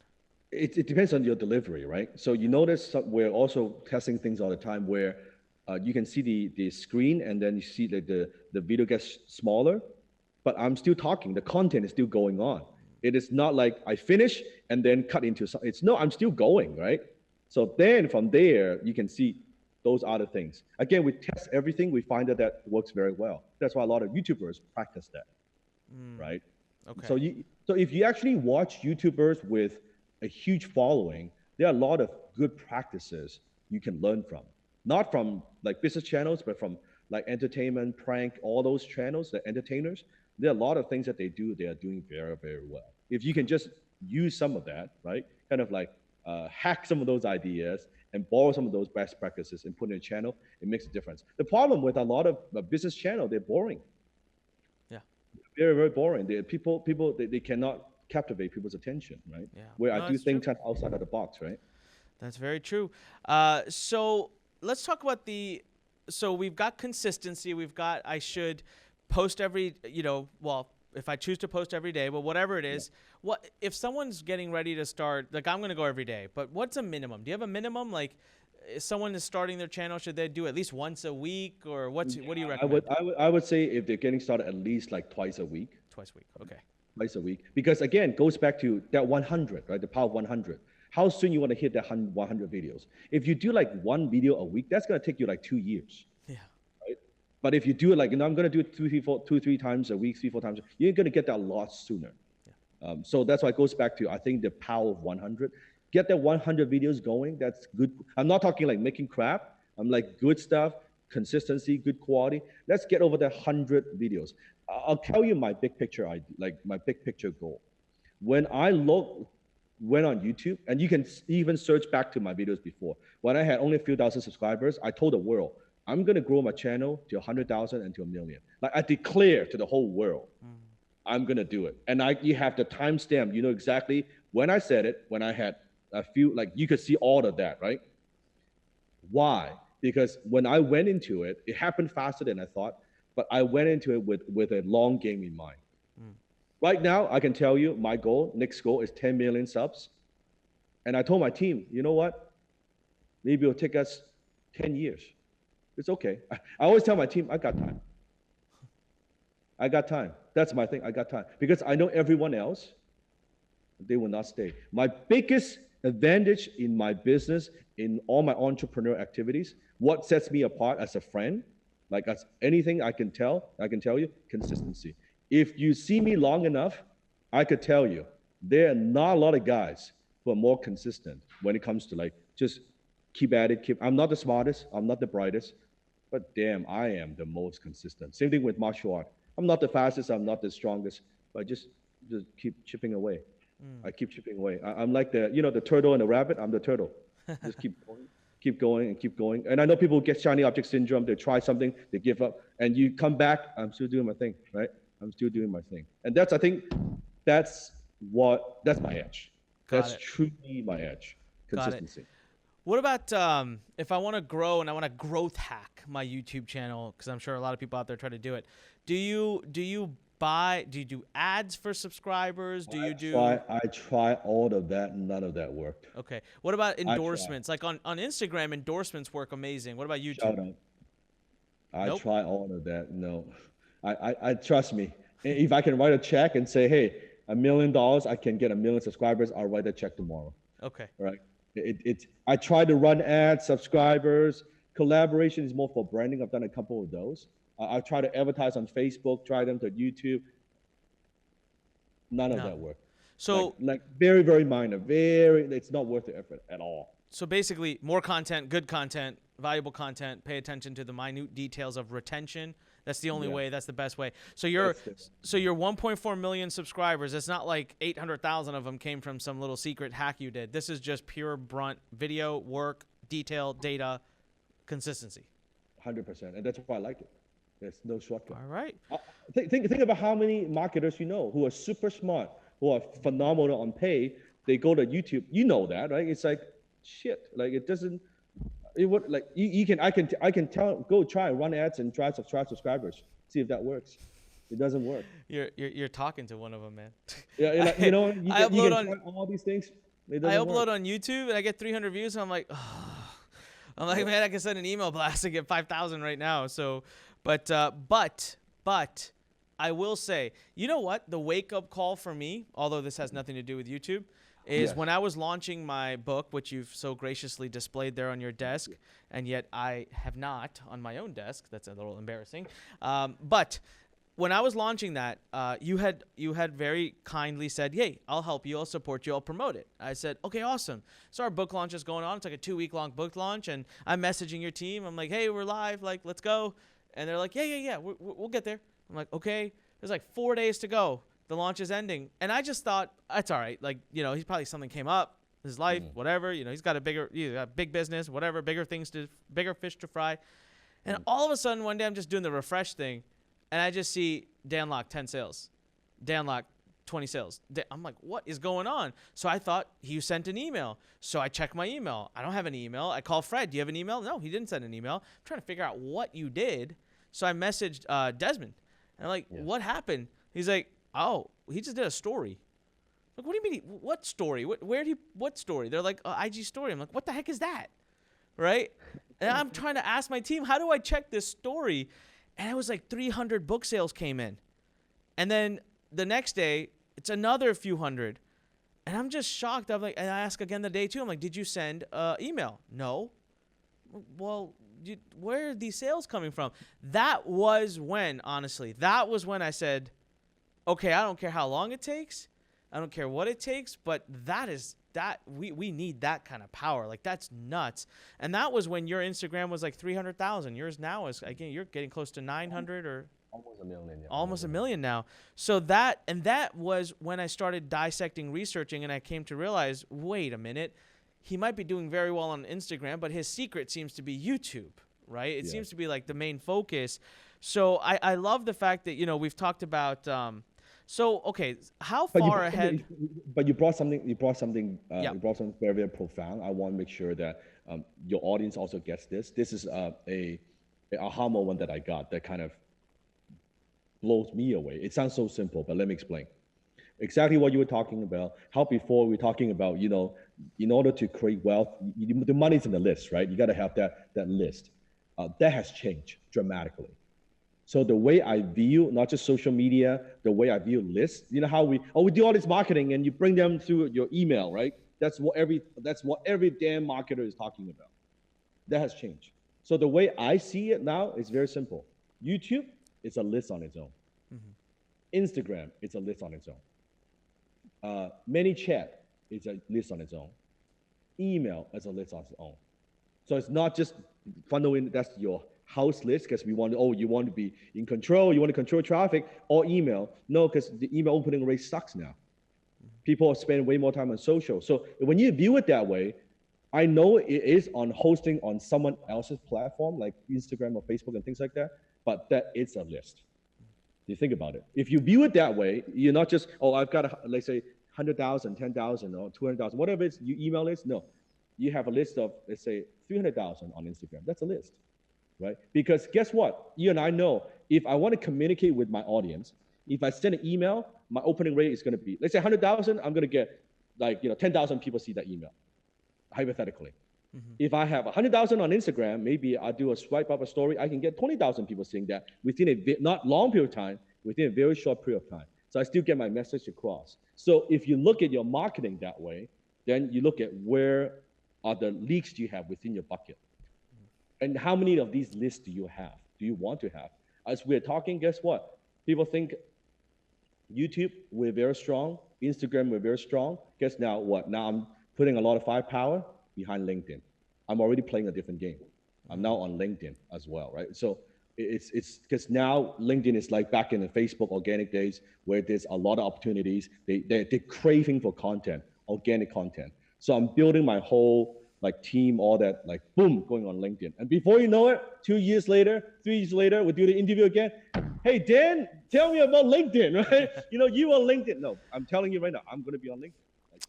It depends on your delivery, right? So you notice we're also testing things all the time where you can see the screen and then you see that the video gets smaller, but I'm still talking. The content is still going on. It is not like I finish and then cut into something. I'm still going, right? So then from there, you can see those other things. Again, we test everything. We find that works very well. That's why a lot of YouTubers practice that, right? Okay. So if you actually watch YouTubers with a huge following, there are a lot of good practices you can learn from. Not from like business channels, but from like entertainment, prank, all those channels, the entertainers. There are a lot of things that they are doing very, very well. If you can just use some of that, right? Kind of like hack some of those ideas and borrow some of those best practices and put in a channel, it makes a difference. The problem with a lot of business channel, they're boring. Yeah. Very, very boring. People, they cannot captivate people's attention, right? Yeah. Where I do things kind of outside of the box, right? That's very true. So let's talk about so we've got consistency. I should post every, if I choose to post every day, but whatever it is, what if someone's getting ready to start, like I'm going to go every day, but what's a minimum? Do you have a minimum? Like if someone is starting their channel, should they do at least once a week or what do you recommend? I would say if they're getting started, at least like twice a week. Twice a week. Okay. Twice a week. Because again, goes back to that 100, right? The power of 100. How soon you want to hit that 100 videos? If you do like one video a week, that's going to take you like 2 years. Yeah. Right? But if you do it like, I'm going to do it two, three times a week, 3, 4 times, you're going to get that a lot sooner. So that's why it goes back to, I think, the power of 100. Get that 100 videos going. That's good. I'm not talking like making crap. I'm like good stuff, consistency, good quality. Let's get over the 100 videos. I'll tell you my big picture, my big picture goal. When I went on YouTube, and you can even search back to my videos before. When I had only a few thousand subscribers, I told the world, I'm going to grow my channel to 100,000 and to 1 million. Like I declare to the whole world. I'm gonna do it, and you have the timestamp. You know exactly when I said it. When I had a few, like you could see all of that, right? Why? Because when I went into it, it happened faster than I thought. But I went into it with a long game in mind. Right now, I can tell you my goal, next goal is 10 million subs, and I told my team, you know what? Maybe it'll take us 10 years. It's okay. I always tell my team, I got time. I got time. That's my thing. I got time. Because I know everyone else, they will not stay. My biggest advantage in my business, in all my entrepreneur activities, what sets me apart as a friend, like as anything I can tell you, consistency. If you see me long enough, I could tell you, there are not a lot of guys who are more consistent when it comes to like, just keep at it, I'm not the smartest, I'm not the brightest, but damn, I am the most consistent. Same thing with martial art. I'm not the fastest, I'm not the strongest, but just keep chipping away. I keep chipping away. I'm like the turtle and the rabbit. I'm the turtle. Just keep going and keep going. And I know people get shiny object syndrome. They try something, they give up, and you come back. I'm still doing my thing, right? I'm still doing my thing, and I think that's my edge. That's truly my edge. Consistency. What about if I want to grow and I want to growth hack my YouTube channel, because I'm sure a lot of people out there try to do it. Do you do ads for subscribers? I try all of that, and none of that worked. Okay. What about endorsements? Like on Instagram, endorsements work amazing. What about YouTube? Shout out. I try all of that. No. I trust me. If I can write a check and say, hey, $1 million, I can get 1 million subscribers, I'll write a check tomorrow. Okay. Right. I try to run ads, subscribers. Collaboration is more for branding. I've done a couple of those. I try to advertise on Facebook, try them to YouTube. None of that worked. So like very, very minor. It's not worth the effort at all. So basically, more content, good content, valuable content. Pay attention to the minute details of retention. That's the only way. That's the best way. So your 1.4 million subscribers. It's not like 800,000 of them came from some little secret hack you did. This is just pure brunt video, work, detail, data, consistency. 100%, and that's why I like it. There's no shortcut. All right. Think about how many marketers you know who are super smart, who are phenomenal on pay. They go to YouTube. You know that, right? It's like shit. Like it doesn't. It would like I can tell. Go try run ads and try subscribers. See if that works. It doesn't work. You're talking to one of them, man. Yeah, like, you can upload try all these things. I upload on YouTube and I get 300 views. And I'm like, man, I can send an email blast and get 5,000 right now. So, but I will say, you know what? The wake up call for me, although this has nothing to do with YouTube, is when I was launching my book, which you've so graciously displayed there on your desk, and yet I have not on my own desk. That's a little embarrassing. But when I was launching that, you had very kindly said, "Hey, I'll help you. I'll support you. I'll promote it." I said, "Okay, awesome." So our book launch is going on. It's like a 2-week-long book launch, and I'm messaging your team. I'm like, "Hey, we're live. Like, let's go." And they're like, "Yeah. We'll get there." I'm like, "Okay." There's like 4 days to go. The launch is ending. And I just thought, that's all right. Like, he's probably something came up, his life, whatever. He's got a big business, whatever, bigger fish to fry. And all of a sudden, one day I'm just doing the refresh thing, and I just see Dan Locke, 10 sales. Dan Locke, 20 sales. I'm like, what is going on? So I thought he sent an email. So I checked my email. I don't have an email. I call Fred. Do you have an email? No, he didn't send an email. I'm trying to figure out what you did. So I messaged Desmond. And I'm like, what happened? He's like, oh, he just did a story. Like, what do you mean? What story? What story? They're like, IG story. I'm like, what the heck is that? Right? And I'm trying to ask my team, how do I check this story? And it was like 300 book sales came in. And then the next day, it's another few hundred. And I'm just shocked. I'm like, and I ask again the day two. I'm like, did you send email? No. Well, where are these sales coming from? That was when, honestly, I said, okay, I don't care how long it takes. I don't care what it takes, but we need that kind of power. Like, that's nuts. And that was when your Instagram was like 300,000. Yours now is, again, you're getting close to 900 or Almost a million. Yeah. almost a million now. So that was when I started dissecting, researching, and I came to realize, wait a minute, he might be doing very well on Instagram, but his secret seems to be YouTube, right? It seems to be like the main focus. So I love the fact that, we've talked about, okay, how far ahead? But you brought something. You brought something very, very profound. I want to make sure that your audience also gets this. This is a aha moment that I got that kind of blows me away. It sounds so simple, but let me explain. Exactly what you were talking about. How before we were talking about, in order to create wealth, the money's in the list, right? You got to have that list. That has changed dramatically. So the way I view not just social media, the way I view lists, how we do all this marketing and you bring them through your email, right? That's what every damn marketer is talking about. That has changed. So the way I see it now is very simple. YouTube is a list on its own. Instagram is a list on its own. ManyChat is a list on its own. Email is a list on its own. So it's not just funneling, that's your house list because you want to be in control, you want to control traffic, or email. No, because the email opening rate sucks now. People spend way more time on social. So when you view it that way, I know it is on hosting on someone else's platform like Instagram or Facebook and things like that, but that is a list. You think about it. If you view it that way, you're not just, I've got, let's say, 100,000, 10,000, or 200,000, whatever it's, you email list. No, you have a list of, let's say, 300,000 on Instagram. That's a list, right? Because guess what? You and I know if I want to communicate with my audience, if I send an email, my opening rate is going to be, let's say 100,000, I'm going to get 10,000 people see that email, hypothetically. If I have 100,000 on Instagram, maybe I do a swipe up a story, I can get 20,000 people seeing that within a not long period of time, within a very short period of time. So I still get my message across. So if you look at your marketing that way, then you look at where are the leaks you have within your bucket. And how many of these lists do you have? Do you want to have? As we're talking, guess what? People think YouTube, we're very strong. Instagram, we're very strong. Guess now what? Now I'm putting a lot of firepower behind LinkedIn. I'm already playing a different game. I'm now on LinkedIn as well, right? So it's because now LinkedIn is like back in the Facebook organic days where there's a lot of opportunities. They're craving for content, organic content. So I'm building my whole team, all that, boom, going on LinkedIn. And before you know it, 2 years later, 3 years later, we do the interview again. Hey, Dan, tell me about LinkedIn, right? You on LinkedIn. No, I'm telling you right now, I'm going to be on LinkedIn.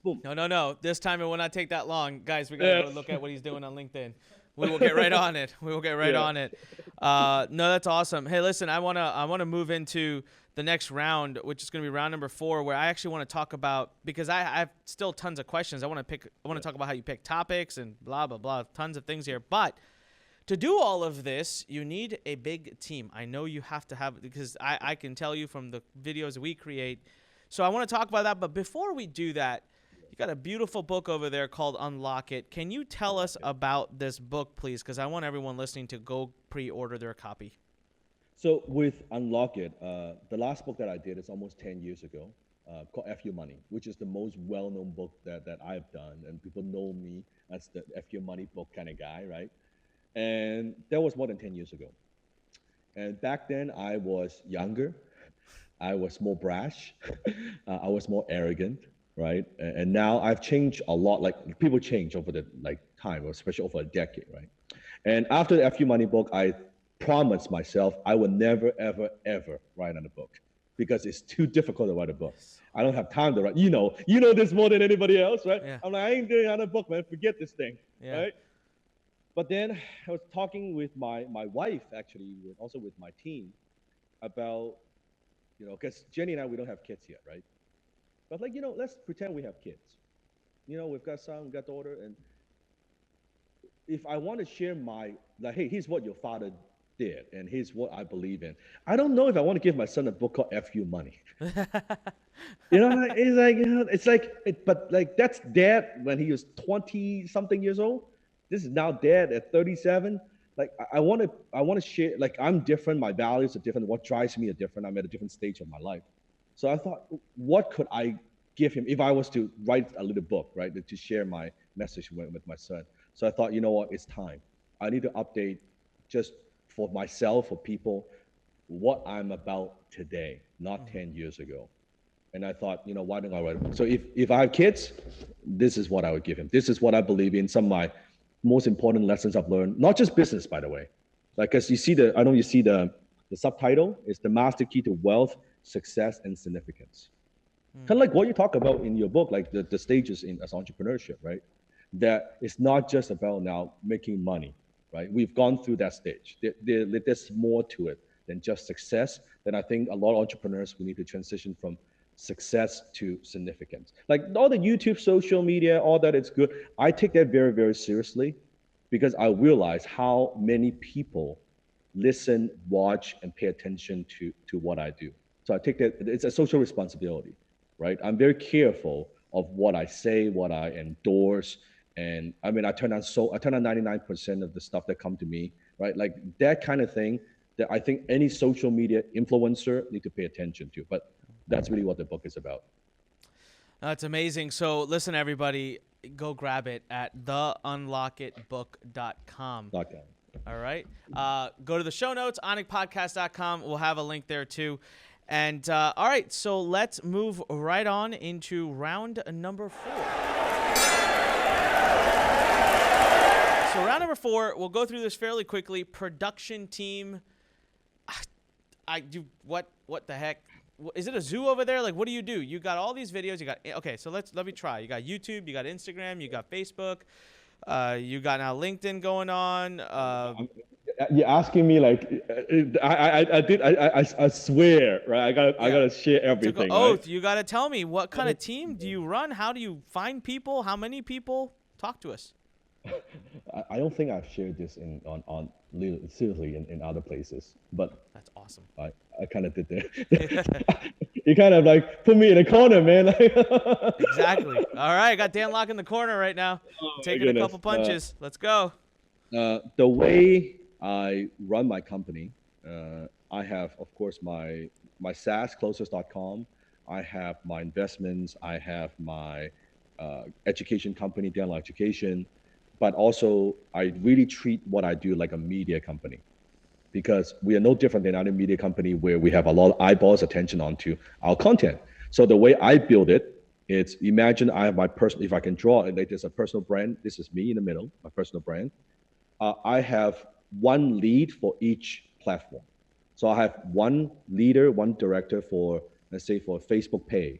Boom. No. This time it will not take that long. Guys, we got to go look at what he's doing on LinkedIn. We will get right on it. On it. No, that's awesome. Hey, listen, I want to move into the next round, which is going to be round number 4, where I actually want to talk about, because I have still tons of questions. I want to talk about how you pick topics and blah, blah, blah, tons of things here. But to do all of this, you need a big team. I know you have to have, because I can tell you from the videos we create. So I want to talk about that. But before we do that, you got a beautiful book over there called Unlock It. Can you tell us about this book, please? Because I want everyone listening to go pre-order their copy. So with Unlock It, the last book that I did is almost 10 years ago, called FU Money, which is the most well-known book that I've done. And people know me as the FU Money book kind of guy, right? And that was more than 10 years ago. And back then I was younger. I was more brash. I was more arrogant. Right, and now I've changed a lot. People change over the time, especially over a decade, right? And after the FU Money book, I promised myself I would never, ever, ever write another book because it's too difficult to write a book. I don't have time to write. You know this more than anybody else, right? Yeah. I'm like, I ain't doing another book, man. Forget this thing, Yeah. right? But then I was talking with my wife, actually, also with my team, about, because Jenny and I, we don't have kids yet, right? But let's pretend we have kids. We've got son, we've got daughter, and if I want to share hey, here's what your father did, and here's what I believe in. I don't know if I want to give my son a book called FU Money. But that's dad when he was 20-something years old. This is now dad at 37. like I want to share, like I'm different, my values are different, what drives me are different, I'm at a different stage of my life. So I thought, what could I give him if I was to write a little book, right, to share my message with my son. So I thought, you know what, it's time. I need to update just for myself, for people, what I'm about today, not 10 years ago. And I thought, you know, why don't I write a book? So if I have kids, this is what I would give him. This is what I believe in. Some of my most important lessons I've learned, not just business, by the way. Like, as you see I don't know, you see the subtitle is the master key to wealth, success, and significance. Kind of like what you talk about in your book, like the stages in as entrepreneurship, right? That it's not just about now making money, right? We've gone through that stage. There's more to it than just success. Then I think a lot of entrepreneurs, we need to transition from success to significance. Like all the YouTube, social media, all that, it's good. I take that very, very seriously because I realize how many people listen, watch, and pay attention to what I do. So I take that, it's a social responsibility, right? I'm very careful of what I say, what I endorse. And I mean, I turn on 99% of the stuff that come to me, right? Like that kind of thing that I think any social media influencer need to pay attention to. But that's really what the book is about. That's amazing. So listen, everybody, go grab it at theunlockitbook.com. All right. Go to the show notes, anikpodcast.com. We'll have a link there too. And all right, so let's move right on into round number 4. So round number 4, we'll go through this fairly quickly. Production team. What the heck? Is it a zoo over there? Like, what do? You got all these videos. You got, okay, so let me try. You got YouTube, you got Instagram, you got Facebook, you got now LinkedIn going on. You're asking me like, I swear, right? I gotta share everything. Took an oath. Right? You gotta tell me what kind of team do you run? How do you find people? How many people? Talk to us. I don't think I've shared this seriously in other places, but that's awesome. I kind of did there. You kind of like put me in a corner, man. Exactly. All right, I got Dan Lok in the corner right now, taking a couple punches. Let's go. The way I run my company, I have, of course, my SaaS, closest.com. I have my investments. I have my education company, Dan Lok Education. But also, I really treat what I do like a media company, because we are no different than other media company where we have a lot of eyeballs attention onto our content. So the way I build it, it's imagine I have my personal, if I can draw it, like there's a personal brand. This is me in the middle, my personal brand. I have one lead for each platform. So I have one leader, one director for, let's say, for Facebook Pay,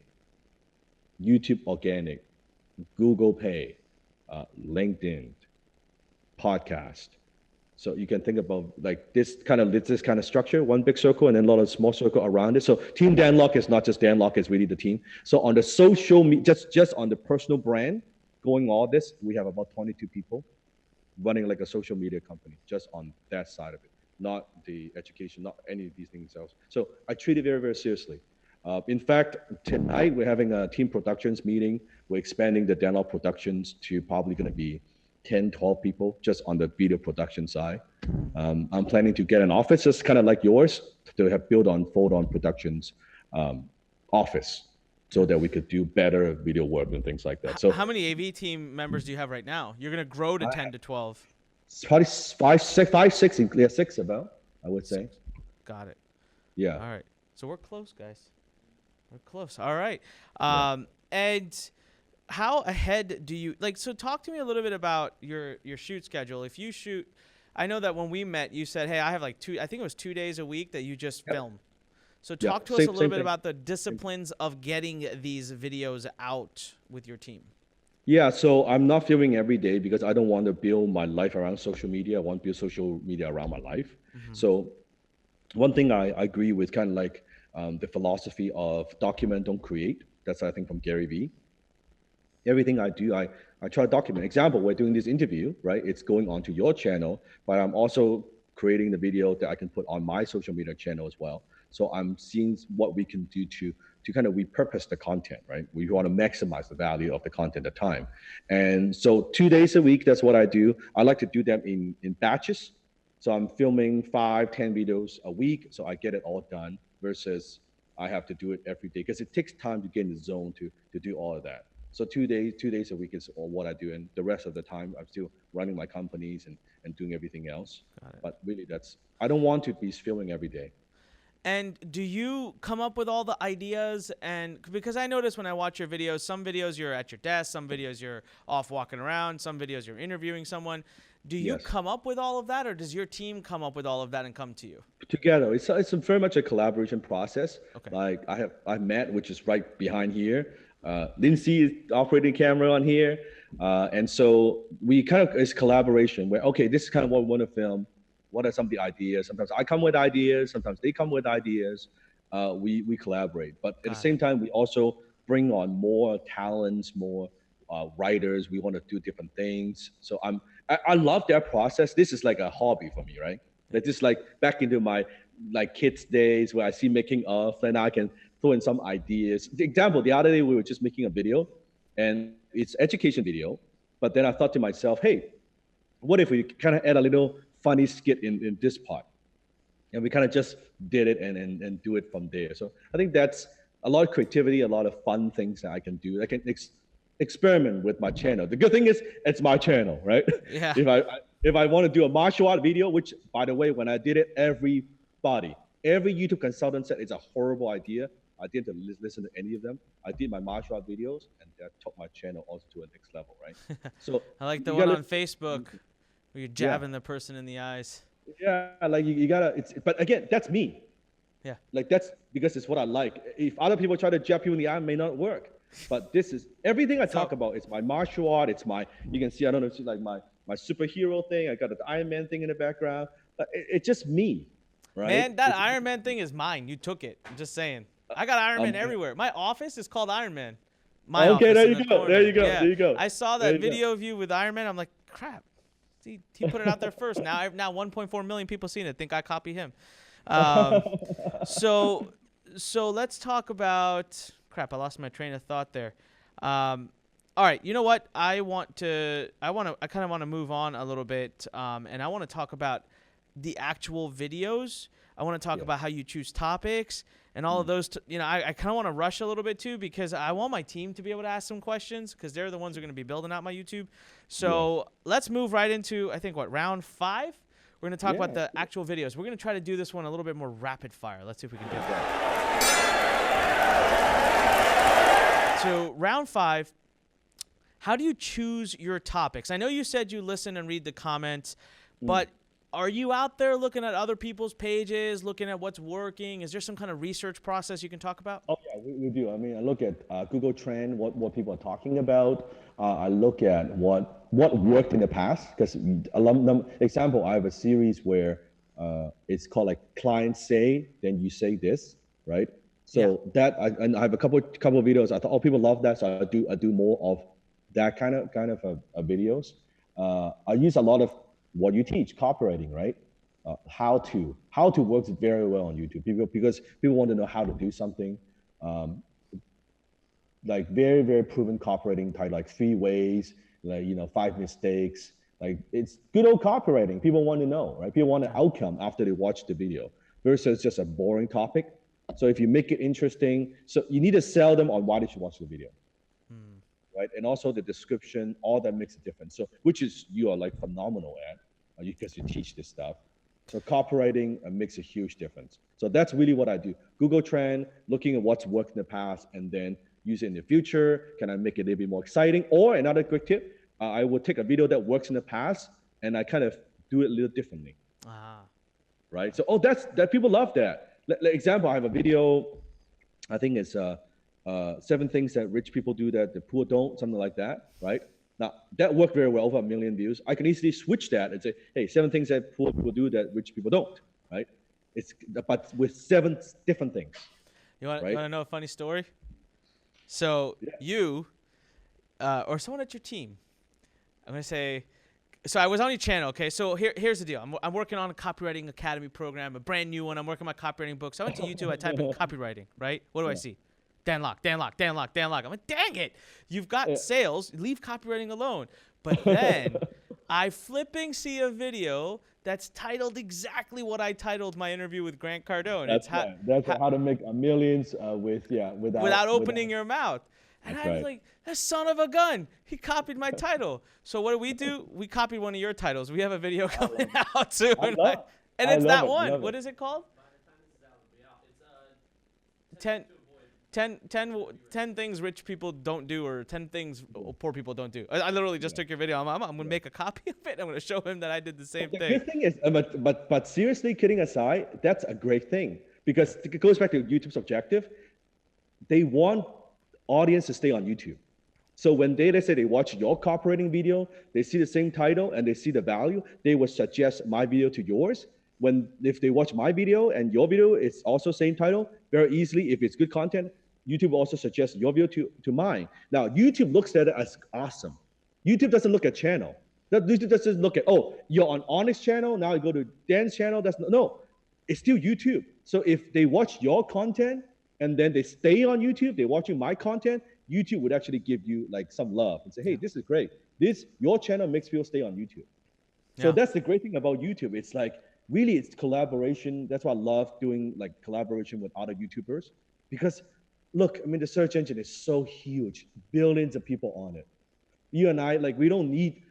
YouTube Organic, Google Pay, LinkedIn, podcast. So you can think about like this kind of structure, one big circle and then a lot of small circle around it. So Team Dan Lok is not just Dan Lok, it's really the team. So on the social media, just on the personal brand, going all this, we have about 22 people running like a social media company, just on that side of it, not the education, not any of these things else. So I treat it very, very seriously. In fact, tonight we're having a team productions meeting. We're expanding the Dan Lok Productions to probably going to be 10, 12 people just on the video production side. I'm planning to get an office just kind of like yours to have built on Fold-On Productions office so that we could do better video work and things like that. So how many AV team members do you have right now? You're going to grow to 10 to 12. Probably 5, 6, about, I would say. 6. Got it. Yeah. All right. So we're close, guys. We're close. All right. And how ahead do you like? So talk to me a little bit about your shoot schedule. If you shoot, I know that when we met, you said, "Hey, I have like 2 days a week that you just film." So talk to us a little bit about the disciplines of getting these videos out with your team. Yeah, so I'm not filming every day because I don't want to build my life around social media. I want to build social media around my life. So one thing I agree with, kind of like the philosophy of document, don't create. That's, I think, from Gary Vee. Everything I do, I try to document. Example, we're doing this interview, right? It's going onto your channel, but I'm also creating the video that I can put on my social media channel as well. So I'm seeing what we can do to kind of repurpose the content, right? We want to maximize the value of the content at the time. And so 2 days a week, that's what I do. I like to do them in batches. So I'm filming 5, 10 videos a week, so I get it all done versus I have to do it every day because it takes time to get in the zone to do all of that. So 2 days a week is all what I do, and the rest of the time I'm still running my companies and doing everything else. Got it. But really, I don't want to be filming every day. And do you come up with all the ideas? And because I notice when I watch your videos, some videos you're at your desk, some videos you're off walking around, some videos you're interviewing someone. Do you Yes. come up with all of that, or does your team come up with all of that and come to you? Together, it's very much a collaboration process. Okay. Like I Matt, which is right behind here. Lindsay is operating camera on here, and so we kind of it's collaboration where okay, this is kind of what we want to film. What are some of the ideas? Sometimes I come with ideas, sometimes they come with ideas. We collaborate, but at the same time, we also bring on more talents, more writers. We want to do different things. So I love that process. This is like a hobby for me, right? Like this, like back into my like kids days where I see making of, and I can throw in some ideas. The example, the other day we were just making a video, and it's education video, but then I thought to myself, hey, what if we kind of add a little funny skit in this part? And we kind of just did it and do it from there. So I think that's a lot of creativity, a lot of fun things that I can do. I can experiment with my channel. The good thing is it's my channel, right? Yeah. If I want to do a martial art video, which by the way, when I did it, every YouTube consultant said it's a horrible idea. I didn't listen to any of them. I did my martial art videos, and that took my channel also to a next level, right? So I like the you one gotta- on Facebook where you're jabbing the person in the eyes. Yeah, like you gotta. But again, that's me. Yeah. Like that's because it's what I like. If other people try to jab you in the eye, it may not work. But this is everything I talk about. It's my martial art. It's my. You can see. I don't know. It's like my superhero thing. I got the Iron Man thing in the background. But it's just me, right? Man, that Iron Man thing is mine. You took it. I'm just saying. I got Iron Man everywhere. My office is called Iron Man. My Okay, office there in you the go. corner. There you go. Yeah. There you go. I saw There that you go. video of you with Iron Man. I'm like, crap. He put it out there first. Now 1.4 million people seen it. Think I copy him. So let's talk about crap. I lost my train of thought there. All right. You know what? I kind of want to move on a little bit. And I want to talk about the actual videos. I want to talk about how you choose topics and all of those. I kind of want to rush a little bit too because I want my team to be able to ask some questions because they're the ones who are going to be building out my YouTube. So let's move right into, I think, round 5? We're going to talk about the actual videos. We're going to try to do this one a little bit more rapid fire. Let's see if we can do that. So round 5, how do you choose your topics? I know you said you listen and read the comments, but are you out there looking at other people's pages, looking at what's working? Is there some kind of research process you can talk about? Oh yeah, we do. I mean, I look at Google Trend, what people are talking about. I look at what worked in the past because example, I have a series where it's called like clients say, then you say this, right? So and I have a couple of videos. I thought, oh, people love that, so I do more of that kind of videos. I use a lot of what you teach, copywriting, right? How to works very well on YouTube because people want to know how to do something. Like very, very proven copywriting type, like 3 ways, like 5 mistakes. Like it's good old copywriting. People want to know, right? People want an outcome after they watch the video versus just a boring topic. So if you make it interesting, so you need to sell them on why they should watch the video. Right, and also the description, all that makes a difference. So, which is you are like phenomenal at, because you teach this stuff. So, copywriting makes a huge difference. So that's really what I do. Google Trend, looking at what's worked in the past, and then use it in the future. Can I make it a little bit more exciting? Or another quick tip, I will take a video that works in the past, and I kind of do it a little differently. Right. So, that people love that. Example, I have a video. I think it's 7 things that rich people do that the poor don't, something like that, right? Now, that worked very well, over 1 million views. I can easily switch that and say, hey, 7 things that poor people do that rich people don't, right? But with 7 different things. You want to know a funny story? So you or someone at your team, I'm going to say, so I was on your channel, okay? So here's the deal. I'm working on a copywriting academy program, a brand new one. I'm working on my copywriting book. So I went to YouTube, I type in copywriting, right? What do I see? Dan Lok. I'm like, dang it. You've got sales. Leave copywriting alone. But then I flipping see a video that's titled exactly what I titled my interview with Grant Cardone. That's right. That's how to make millions without opening your mouth. And That's I was right. like, that son of a gun. He copied my title. So what do? We copied one of your titles. We have a video coming out soon. I love And I it's love that it, one. love What it. is it called? 10 things rich people don't do, or 10 things poor people don't do. I literally just took your video. I'm going to make a copy of it. I'm going to show him that I did the same The thing. good thing is, but seriously, kidding aside, that's a great thing because it goes back to YouTube's objective. They want audience to stay on YouTube. So when let's say they watch your cooperating video, they see the same title and they see the value, they will suggest my video to yours. If they watch my video and your video, it's also same title, very easily, if it's good content, YouTube will also suggest your video to mine. Now, YouTube looks at it as awesome. YouTube doesn't look at channel. YouTube doesn't look at, oh, you're on Anik's channel, now you go to Dan's channel. No, it's still YouTube. So if they watch your content and then they stay on YouTube, they're watching my content, YouTube would actually give you like some love and say, hey, this is great. Your channel makes people stay on YouTube. So that's the great thing about YouTube. It's like, really, it's collaboration. That's why I love doing like collaboration with other YouTubers because look, I mean, the search engine is so huge, billions of people on it. You and I, like, we don't need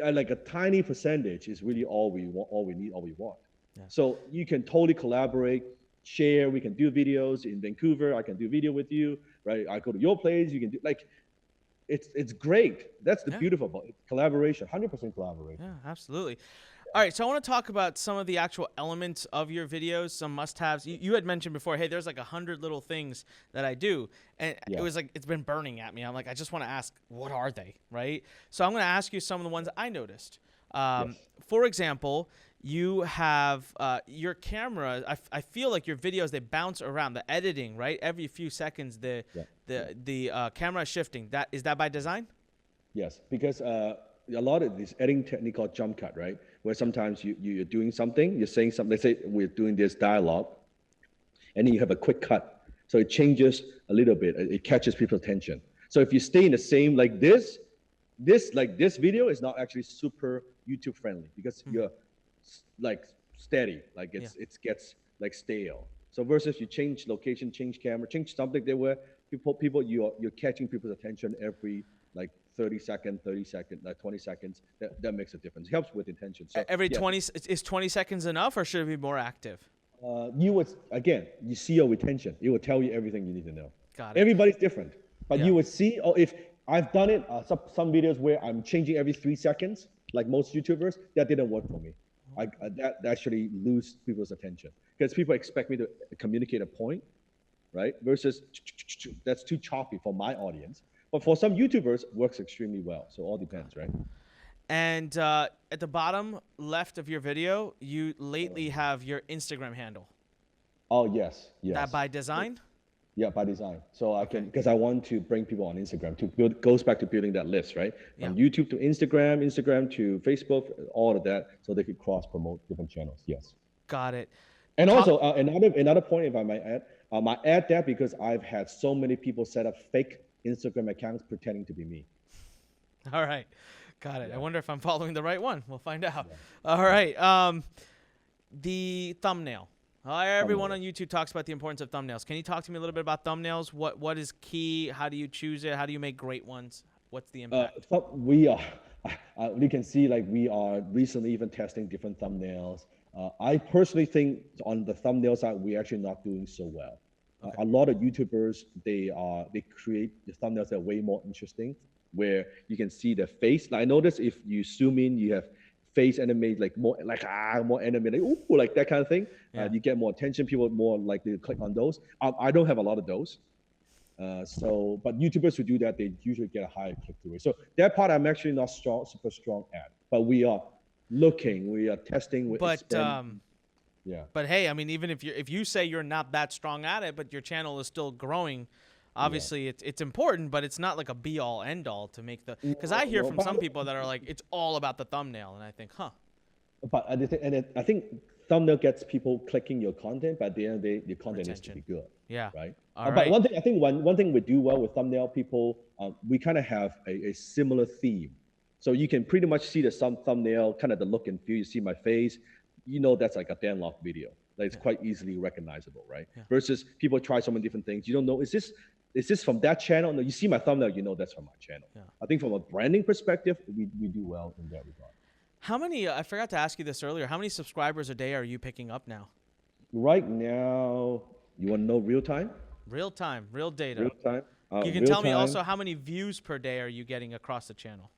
like a tiny percentage is really all we need, all we want. Yeah. So you can totally collaborate, share. We can do videos in Vancouver. I can do video with you, right? I go to your place. You can do like, it's great. That's the beautiful about it. Collaboration, 100% collaboration. Yeah, absolutely. All right, so I want to talk about some of the actual elements of your videos, some must-haves. You had mentioned before, hey, there's like 100 little things that I do, and it was like it's been burning at me. I'm like, I just want to ask, what are they, right? So I'm going to ask you some of the ones I noticed. For example, you have your camera. I feel like your videos, they bounce around. The editing, right? Every few seconds, the camera is shifting. Is that by design? Yes, because a lot of this editing technique called jump cut, right? Where sometimes you're doing something, you're saying something, let's say we're doing this dialogue, and then you have a quick cut. So it changes a little bit, it catches people's attention. So if you stay in the same like this video is not actually super YouTube friendly because you're like steady, like it gets like stale. So versus you change location, change camera, change something there where people you're catching people's attention every like 30 seconds, like 20 seconds, that makes a difference. It helps with intention. So every 20 is 20 seconds enough, or should it be more active? You see your retention. It will tell you everything you need to know. Got it. Everybody's different, but you would see. Oh, if I've done it, some videos where I'm changing every 3 seconds, like most YouTubers, that didn't work for me. That actually lose people's attention because people expect me to communicate a point, right? Versus that's too choppy for my audience. But for some YouTubers, it works extremely well. So it all depends, right? And at the bottom left of your video, you lately have your Instagram handle. Oh, yes. That by design? Yeah, by design. So I can, because I want to bring people on Instagram to build, goes back to building that list, right? From YouTube to Instagram to Facebook, all of that, so they could cross promote different channels. Yes. Got it. And also another point, if I might add that because I've had so many people set up fake Instagram accounts pretending to be me. All right. Got it. Yeah. I wonder if I'm following the right one. We'll find out. Yeah. All right. The thumbnail. Everyone on YouTube talks about the importance of thumbnails. Can you talk to me a little bit about thumbnails? What is key? How do you choose it? How do you make great ones? What's the impact? You can see like we are recently even testing different thumbnails. I personally think on the thumbnail side, we're actually not doing so well. Okay. A lot of YouTubers, they create the thumbnails that are way more interesting, where you can see the face. Like I noticed if you zoom in, you have face animate, like more animated, like that kind of thing. Yeah. You get more attention. People are more likely to click on those. I don't have a lot of those. But YouTubers who do that, they usually get a higher click-through rate. So that part I'm actually not super strong at. But we are looking, we are testing. But hey, I mean, even if you say you're not that strong at it, but your channel is still growing, obviously it's important, but it's not like a be all end all to make the. Because I hear from some people that are like, it's all about the thumbnail, and I think, But I think thumbnail gets people clicking your content, but at the end of the day, your content needs to be good. Yeah. Right. All but one thing we do well with thumbnail people, we kind of have a similar theme. So you can pretty much see the thumbnail, kind of the look and feel. You see my face, you know that's like a Dan Lok video. Like it's quite easily recognizable, right? Yeah. Versus people try so many different things. You don't know, is this from that channel? No, you see my thumbnail, you know that's from my channel. Yeah. I think from a branding perspective, we do well in that regard. How many, I forgot to ask you this earlier, how many subscribers a day are you picking up now? Right now, you want to know real time? Real time, real data. Real time? You can tell me also how many views per day are you getting across the channel?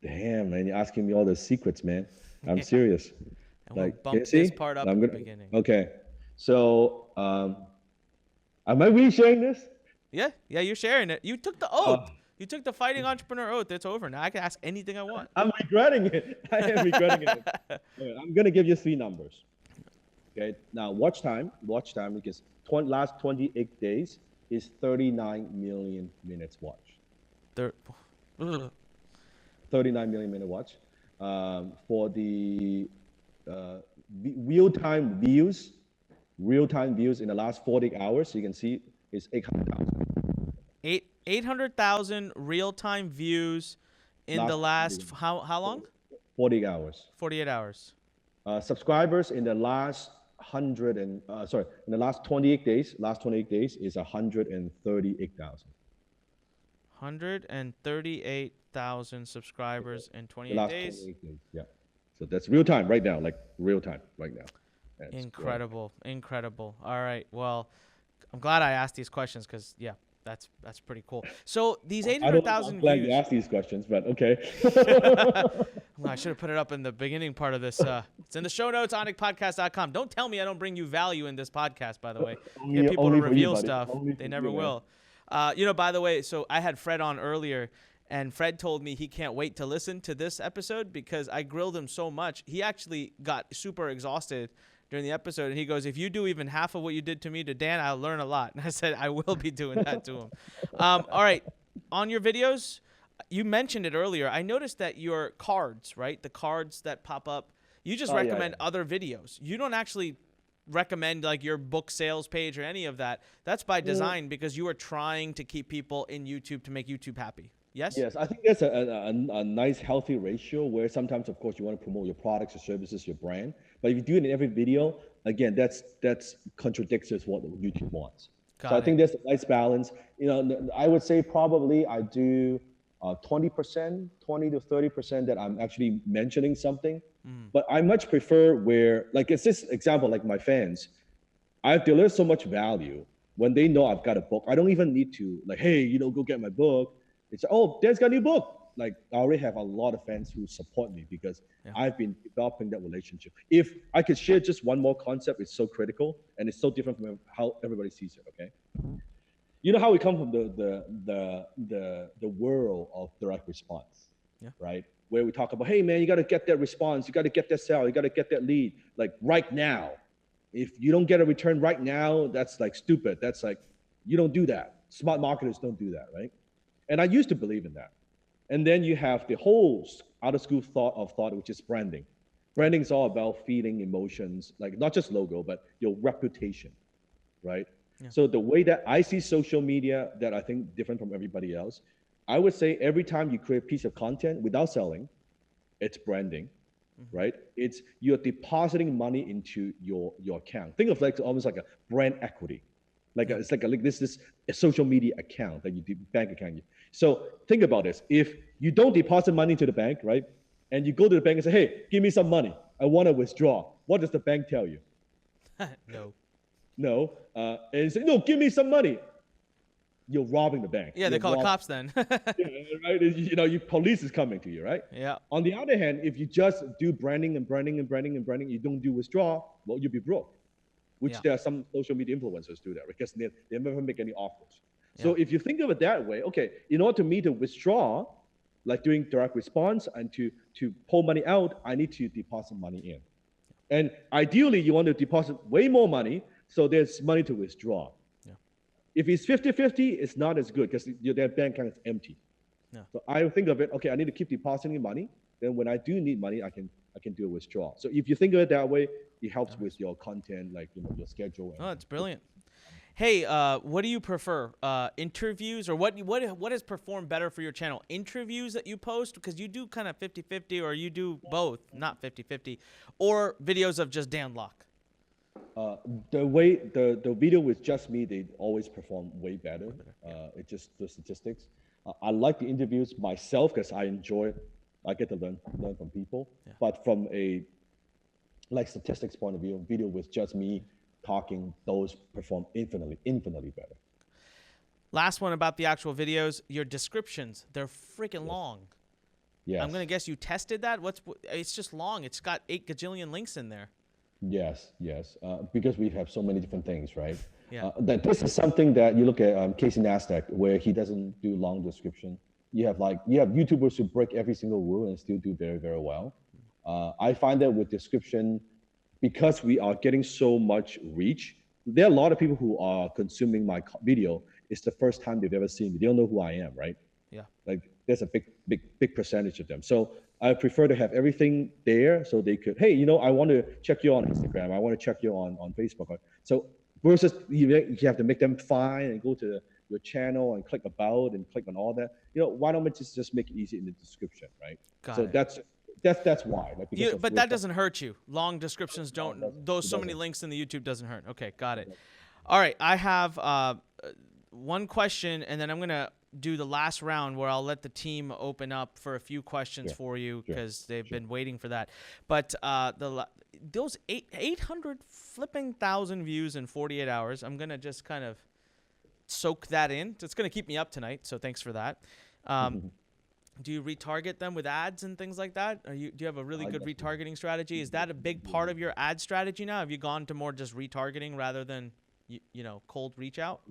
Damn, man, you're asking me all the secrets, man. I'm serious. And we'll Like, bump this part up at the beginning. Okay, so am I really sharing this? Yeah, you're sharing it. You took the oath. You took the fighting entrepreneur oath. It's over. Now I can ask anything I want. I'm regretting it. I am regretting it. Okay, I'm gonna give you 3 numbers. Okay, now watch time because last 28 days is 39 million minutes watched. 39 million minute watch. For the real-time views in the last 40 hours, you can see it's 800,000. 800,000 real-time views in the last how long? 40 hours. 48 hours. Subscribers in the last in the last 28 days is 138,000. 138,000 subscribers in 28 days. 28 days. Yeah. So that's real time right now, like real time right now. That's Incredible. All right. Well, I'm glad I asked these questions because that's pretty cool. So these 800,000 I'm glad views. you asked these questions, but okay. Well, I should have put it up in the beginning part of this. It's in the show notes, onicpodcast.com. Don't tell me I don't bring you value in this podcast, by the way. Get people to reveal stuff. They never will. By the way, so I had Fred on earlier, and Fred told me he can't wait to listen to this episode because I grilled him so much. He actually got super exhausted during the episode, and he goes, if you do even half of what you did to me to Dan, I'll learn a lot. And I said, I will be doing that to him. All right. On your videos, you mentioned it earlier. I noticed that your cards, right, the cards that pop up, you just recommend other videos. You don't actually recommend like your book sales page or any of that. That's by design because you are trying to keep people in YouTube to make YouTube happy. Yes? Yes, I think that's a nice healthy ratio where sometimes, of course, you want to promote your products, your services, your brand. But if you do it in every video, again, that's contradicts with what YouTube wants. I think there's a nice balance. I would say probably I do 20 to 30% that I'm actually mentioning something. But I much prefer where, like it's this example, like my fans, I've delivered so much value when they know I've got a book. I don't even need to like, hey, go get my book. It's, oh, Dan's got a new book. Like I already have a lot of fans who support me because I've been developing that relationship. If I could share just one more concept, it's so critical and it's so different from how everybody sees it. Okay, you know how we come from the world of direct response, right? Where we talk about, hey man, you got to get that response, you got to get that sale, you got to get that lead, like right now. If you don't get a return right now, that's like stupid. That's like you don't do that. Smart marketers don't do that, right? And I used to believe in that. And then you have the whole out of school thought, which is branding. Branding is all about feeding emotions, like not just logo, but your reputation, right? Yeah. So the way that I see social media that I think different from everybody else, I would say every time you create a piece of content without selling, it's branding, right? It's you're depositing money into your account. Think of like almost like a brand equity. It's like this a social media account that you do, bank account. So think about this. If you don't deposit money to the bank, right? And you go to the bank and say, hey, give me some money. I want to withdraw. What does the bank tell you? No. And you say, no, give me some money. You're robbing the bank. Yeah, they call the cops then. Right? Your police is coming to you, right? Yeah. On the other hand, if you just do branding, you don't do withdrawal, well, you'll be broke. Which there are some social media influencers do that because they never make any offers. Yeah. So if you think of it that way, okay, in order for me to withdraw, like doing direct response and to pull money out, I need to deposit money in. And ideally, you want to deposit way more money so there's money to withdraw. Yeah. If it's 50-50, it's not as good because their bank account is empty. Yeah. So I think of it, okay, I need to keep depositing money. Then when I do need money, I can do a withdrawal. So if you think of it that way, it helps with your content, like your schedule. Oh, it's brilliant. Hey, what do you prefer? Interviews, or what has performed better for your channel? Interviews that you post, because you do kind of 50-50, or you do both, not 50-50, or videos of just Dan Lok? The way the video with just me, they always perform way better. It's just the statistics. I like the interviews myself because I enjoy it. I get to learn from people. Yeah. But from a statistics point of view, video with just me talking, those perform infinitely better. Last one about the actual videos, your descriptions, they're freaking long. Yes. I'm gonna guess you tested that. It's just long. It's got 8 gajillion links in there. Yes. Because we have so many different things, right? Yeah. That this is something that you look at Casey Neistat, where he doesn't do long description. You have YouTubers who break every single rule and still do very, very well. I find that with description, because we are getting so much reach, there are a lot of people who are consuming my video. It's the first time they've ever seen me. They don't know who I am, right? Yeah. Like there's a big percentage of them. So I prefer to have everything there so they could, hey, I want to check you on Instagram. I want to check you on Facebook. So versus you have to make them find and go to your channel and click about and click on all that. Why don't we just make it easy in the description, right? Got so it. That's why. But that doesn't hurt you. Long descriptions don't. Those so many links in the YouTube doesn't hurt. Okay, got it. All right, I have one question, and then I'm gonna do the last round where I'll let the team open up for a few questions for you because they've been waiting for that. But those 800,000 views in 48 hours, I'm gonna just kind of soak that in. It's gonna keep me up tonight, so thanks for that. Do you retarget them with ads and things like that? Do you have a really good retargeting strategy? Is that a big part of your ad strategy now? Have you gone to more just retargeting rather than cold reach out?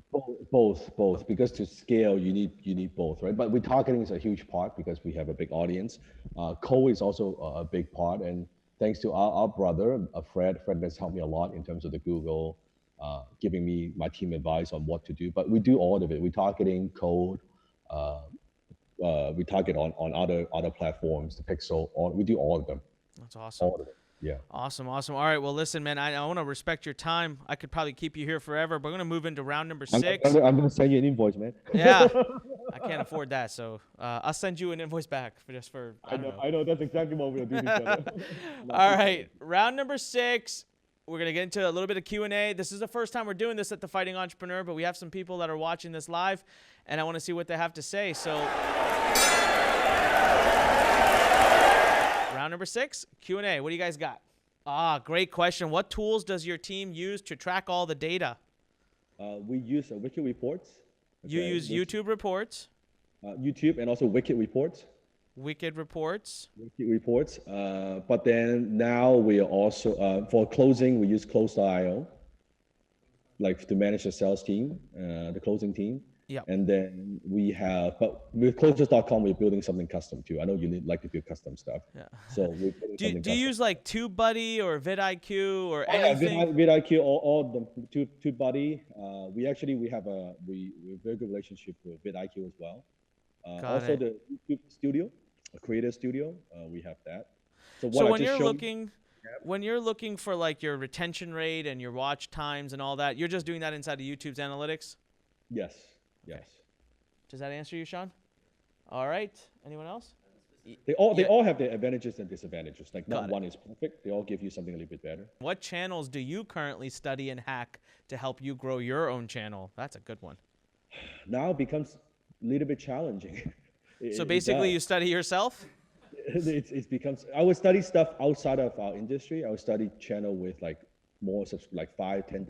Both. Because to scale, you need both, right? But retargeting is a huge part because we have a big audience. Cold is also a big part, and thanks to our brother, Fred has helped me a lot in terms of the Google, giving me my team advice on what to do. But we do all of it: retargeting, cold. We target on other platforms, the Pixel. We do all of them. That's awesome. All of it. Yeah. Awesome. All right. Well, listen, man, I want to respect your time. I could probably keep you here forever, but we're going to move into round number 6. I'm going to send you an invoice, man. Yeah. I can't afford that, so I'll send you an invoice back for I know. That's exactly what we're going to do to each other. All right. Round number 6. We're going to get into a little bit of Q&A. This is the first time we're doing this at The Fighting Entrepreneur, but we have some people that are watching this live, and I want to see what they have to say. So round number 6, Q&A. What do you guys got? Great question. What tools does your team use to track all the data? We use Wicked Reports. You use YouTube Reports. YouTube and also Wicked Reports. Wicked Reports. But then now we are also, for closing, we use Close.io, like to manage the sales team, the closing team. Yeah. And then we have, but with Closers.com, we're building something custom too. I know you like to build custom stuff. Yeah. So we're building do you use like TubeBuddy or vidIQ or anything? Yeah, vidIQ, all the TubeBuddy. We have a very good relationship with vidIQ as well. Also the YouTube Studio, a Creator Studio, we have that. So when you're looking for like your retention rate and your watch times and all that, you're just doing that inside of YouTube's analytics? Yes. Does that answer you, Sean? All right. Anyone else? They all have their advantages and disadvantages. Like not one is perfect. They all give you something a little bit better. What channels do you currently study and hack to help you grow your own channel? That's a good one. Now it becomes a little bit challenging. So basically you study yourself? It becomes, I would study stuff outside of our industry. I would study channel with like more, like 5-10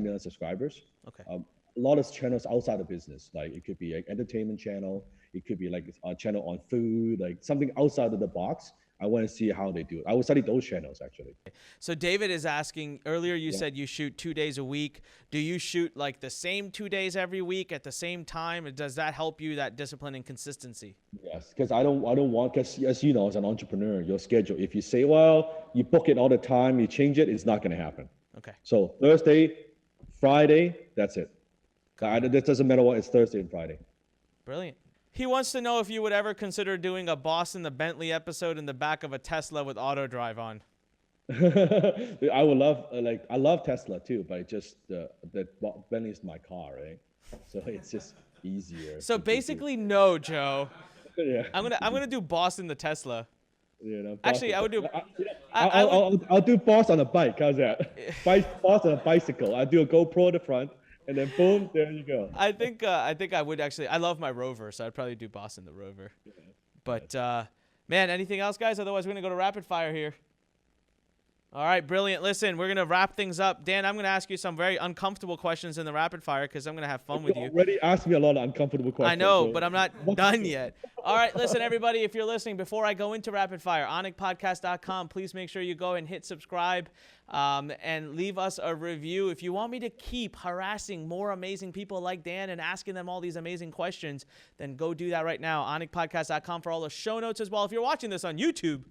million subscribers. Okay. A lot of channels outside of business, like it could be an entertainment channel, it could be like a channel on food, like something outside of the box. I want to see how they do it. I will study those channels actually. So David is asking, earlier you said you shoot 2 days a week. Do you shoot like the same 2 days every week at the same time? Does that help you, that discipline and consistency? Yes, because I don't want, because as you know, as an entrepreneur, your schedule, if you say, well, you book it all the time, you change it, it's not going to happen. Okay. So Thursday, Friday, that's it. It doesn't matter what, it's Thursday and Friday. Brilliant. He wants to know if you would ever consider doing a Boss in the Bentley episode in the back of a Tesla with auto drive on. I would love I love Tesla too, but it just Bentley is my car, right? So it's just easier. So to do. basically, no, Joe. Yeah. I'm gonna do Boston the Tesla. You know, Actually, I would do. I'll do boss on a bike. How's that? Boss on a bicycle. I'll do a GoPro at the front, and then boom, there you go. I think I would actually. I love my Rover, so I'd probably do Boston the Rover. Yeah. But man, anything else, guys? Otherwise, we're gonna go to rapid fire here. All right, brilliant. Listen, we're gonna wrap things up. Dan, I'm gonna ask you some very uncomfortable questions in the rapid fire because I'm gonna have fun with you. Already asked me a lot of uncomfortable questions. I know, so. but I'm not done yet. All right, listen, everybody, if you're listening, before I go into rapid fire, anikpodcast.com, please make sure you go and hit subscribe and leave us a review. If you want me to keep harassing more amazing people like Dan and asking them all these amazing questions, then go do that right now. anikpodcast.com for all the show notes as well. If you're watching this on YouTube,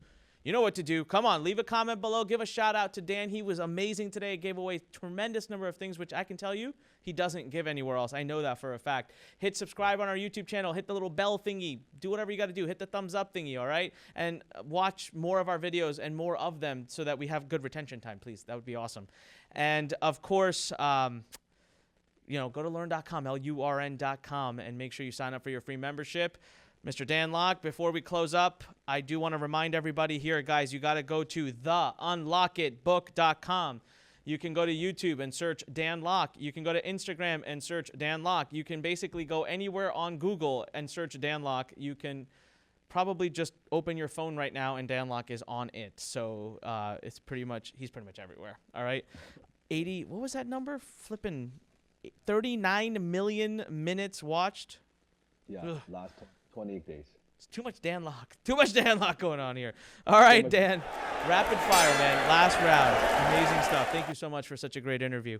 you know what to do. Come on, leave a comment below. Give a shout out to Dan. He was amazing today. Gave away a tremendous number of things, which I can tell you he doesn't give anywhere else. I know that for a fact. Hit subscribe on our YouTube channel. Hit the little bell thingy. Do whatever you got to do. Hit the thumbs up thingy, all right? And watch more of our videos and more of them so that we have good retention time, please. That would be awesome. And, of course, go to lurn.com, LURN.com, and make sure you sign up for your free membership. Mr. Dan Lok, before we close up, I do want to remind everybody here, guys, you got to go to theunlockitbook.com. You can go to YouTube and search Dan Lok. You can go to Instagram and search Dan Lok. You can basically go anywhere on Google and search Dan Lok. You can probably just open your phone right now and Dan Lok is on it. So he's pretty much everywhere. All right. What was that number? Flipping 39 million minutes watched. Yeah, last 28 days. It's too much Dan Lok. Too much Dan Lok going on here. All right, Dan. Rapid fire, man. Last round. Amazing stuff. Thank you so much for such a great interview.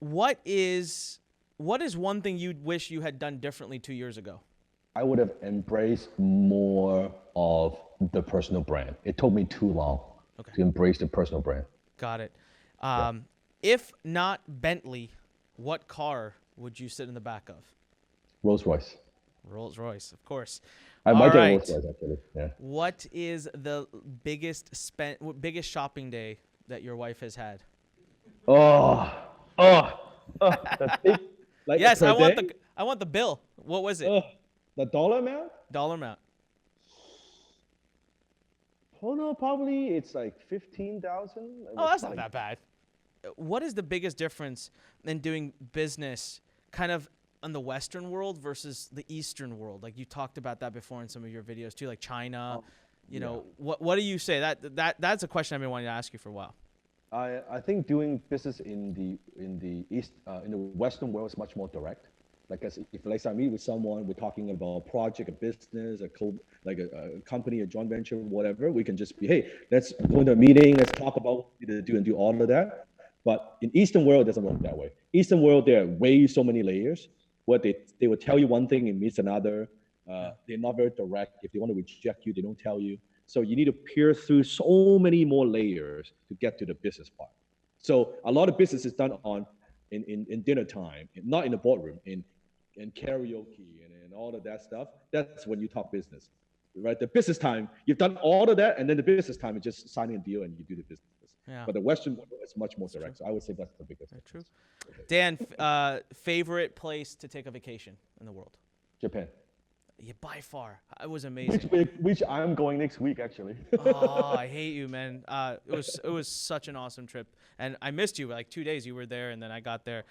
What is one thing you wish you had done differently 2 years ago? I would have embraced more of the personal brand. It took me too long to embrace the personal brand. Got it. If not Bentley, what car would you sit in the back of? Rolls Royce. Rolls Royce, of course. I might get Rolls Royce actually. Yeah. What is the biggest shopping day that your wife has had? That's big. Like yes, I want the bill. What was it? The dollar amount? Dollar amount. Oh no, probably it's like 15,000. Oh, that's not that bad. What is the biggest difference in doing business kind of in the Western world versus the Eastern world? Like you talked about that before in some of your videos too, like China. You know, what do you say? That's a question I've been wanting to ask you for a while. I think doing business in the East in the Western world is much more direct. Like if I meet with someone, we're talking about a project, a business, a company, a joint venture, whatever. We can just be, hey, let's go into a meeting, let's talk about what we need to do and do all of that. But in Eastern world, it doesn't work that way. Eastern world, there are way so many layers where they will tell you one thing and means another. They're not very direct. If they want to reject you, they don't tell you. So you need to peer through so many more layers to get to the business part. So a lot of business is done in dinner time, not in the boardroom, in karaoke and all of that stuff. That's when you talk business, right? The business time, you've done all of that, and then the business time is just signing a deal and you do the business. Yeah. But the Western world is much more direct. So I would say that's the biggest. That's true. Dan, favorite place to take a vacation in the world? Japan. Yeah, by far. It was amazing. Which I'm going next week, actually. Oh, I hate you, man. It was such an awesome trip. And I missed you. Like 2 days you were there, and then I got there.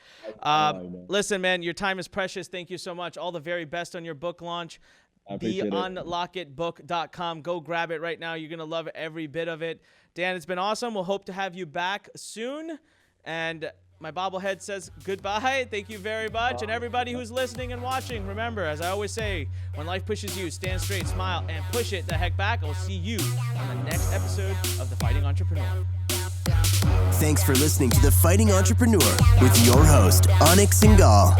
Listen, man, your time is precious. Thank you so much. All the very best on your book launch. theunlockitbook.com. Go grab it right now. You're going to love every bit of it. Dan, it's been awesome. We'll hope to have you back soon. And my bobblehead says goodbye. Thank you very much. And everybody who's listening and watching, remember, as I always say, when life pushes you, stand straight, smile, and push it the heck back. I'll see you on the next episode of The Fighting Entrepreneur. Thanks for listening to The Fighting Entrepreneur with your host, Anik Singal.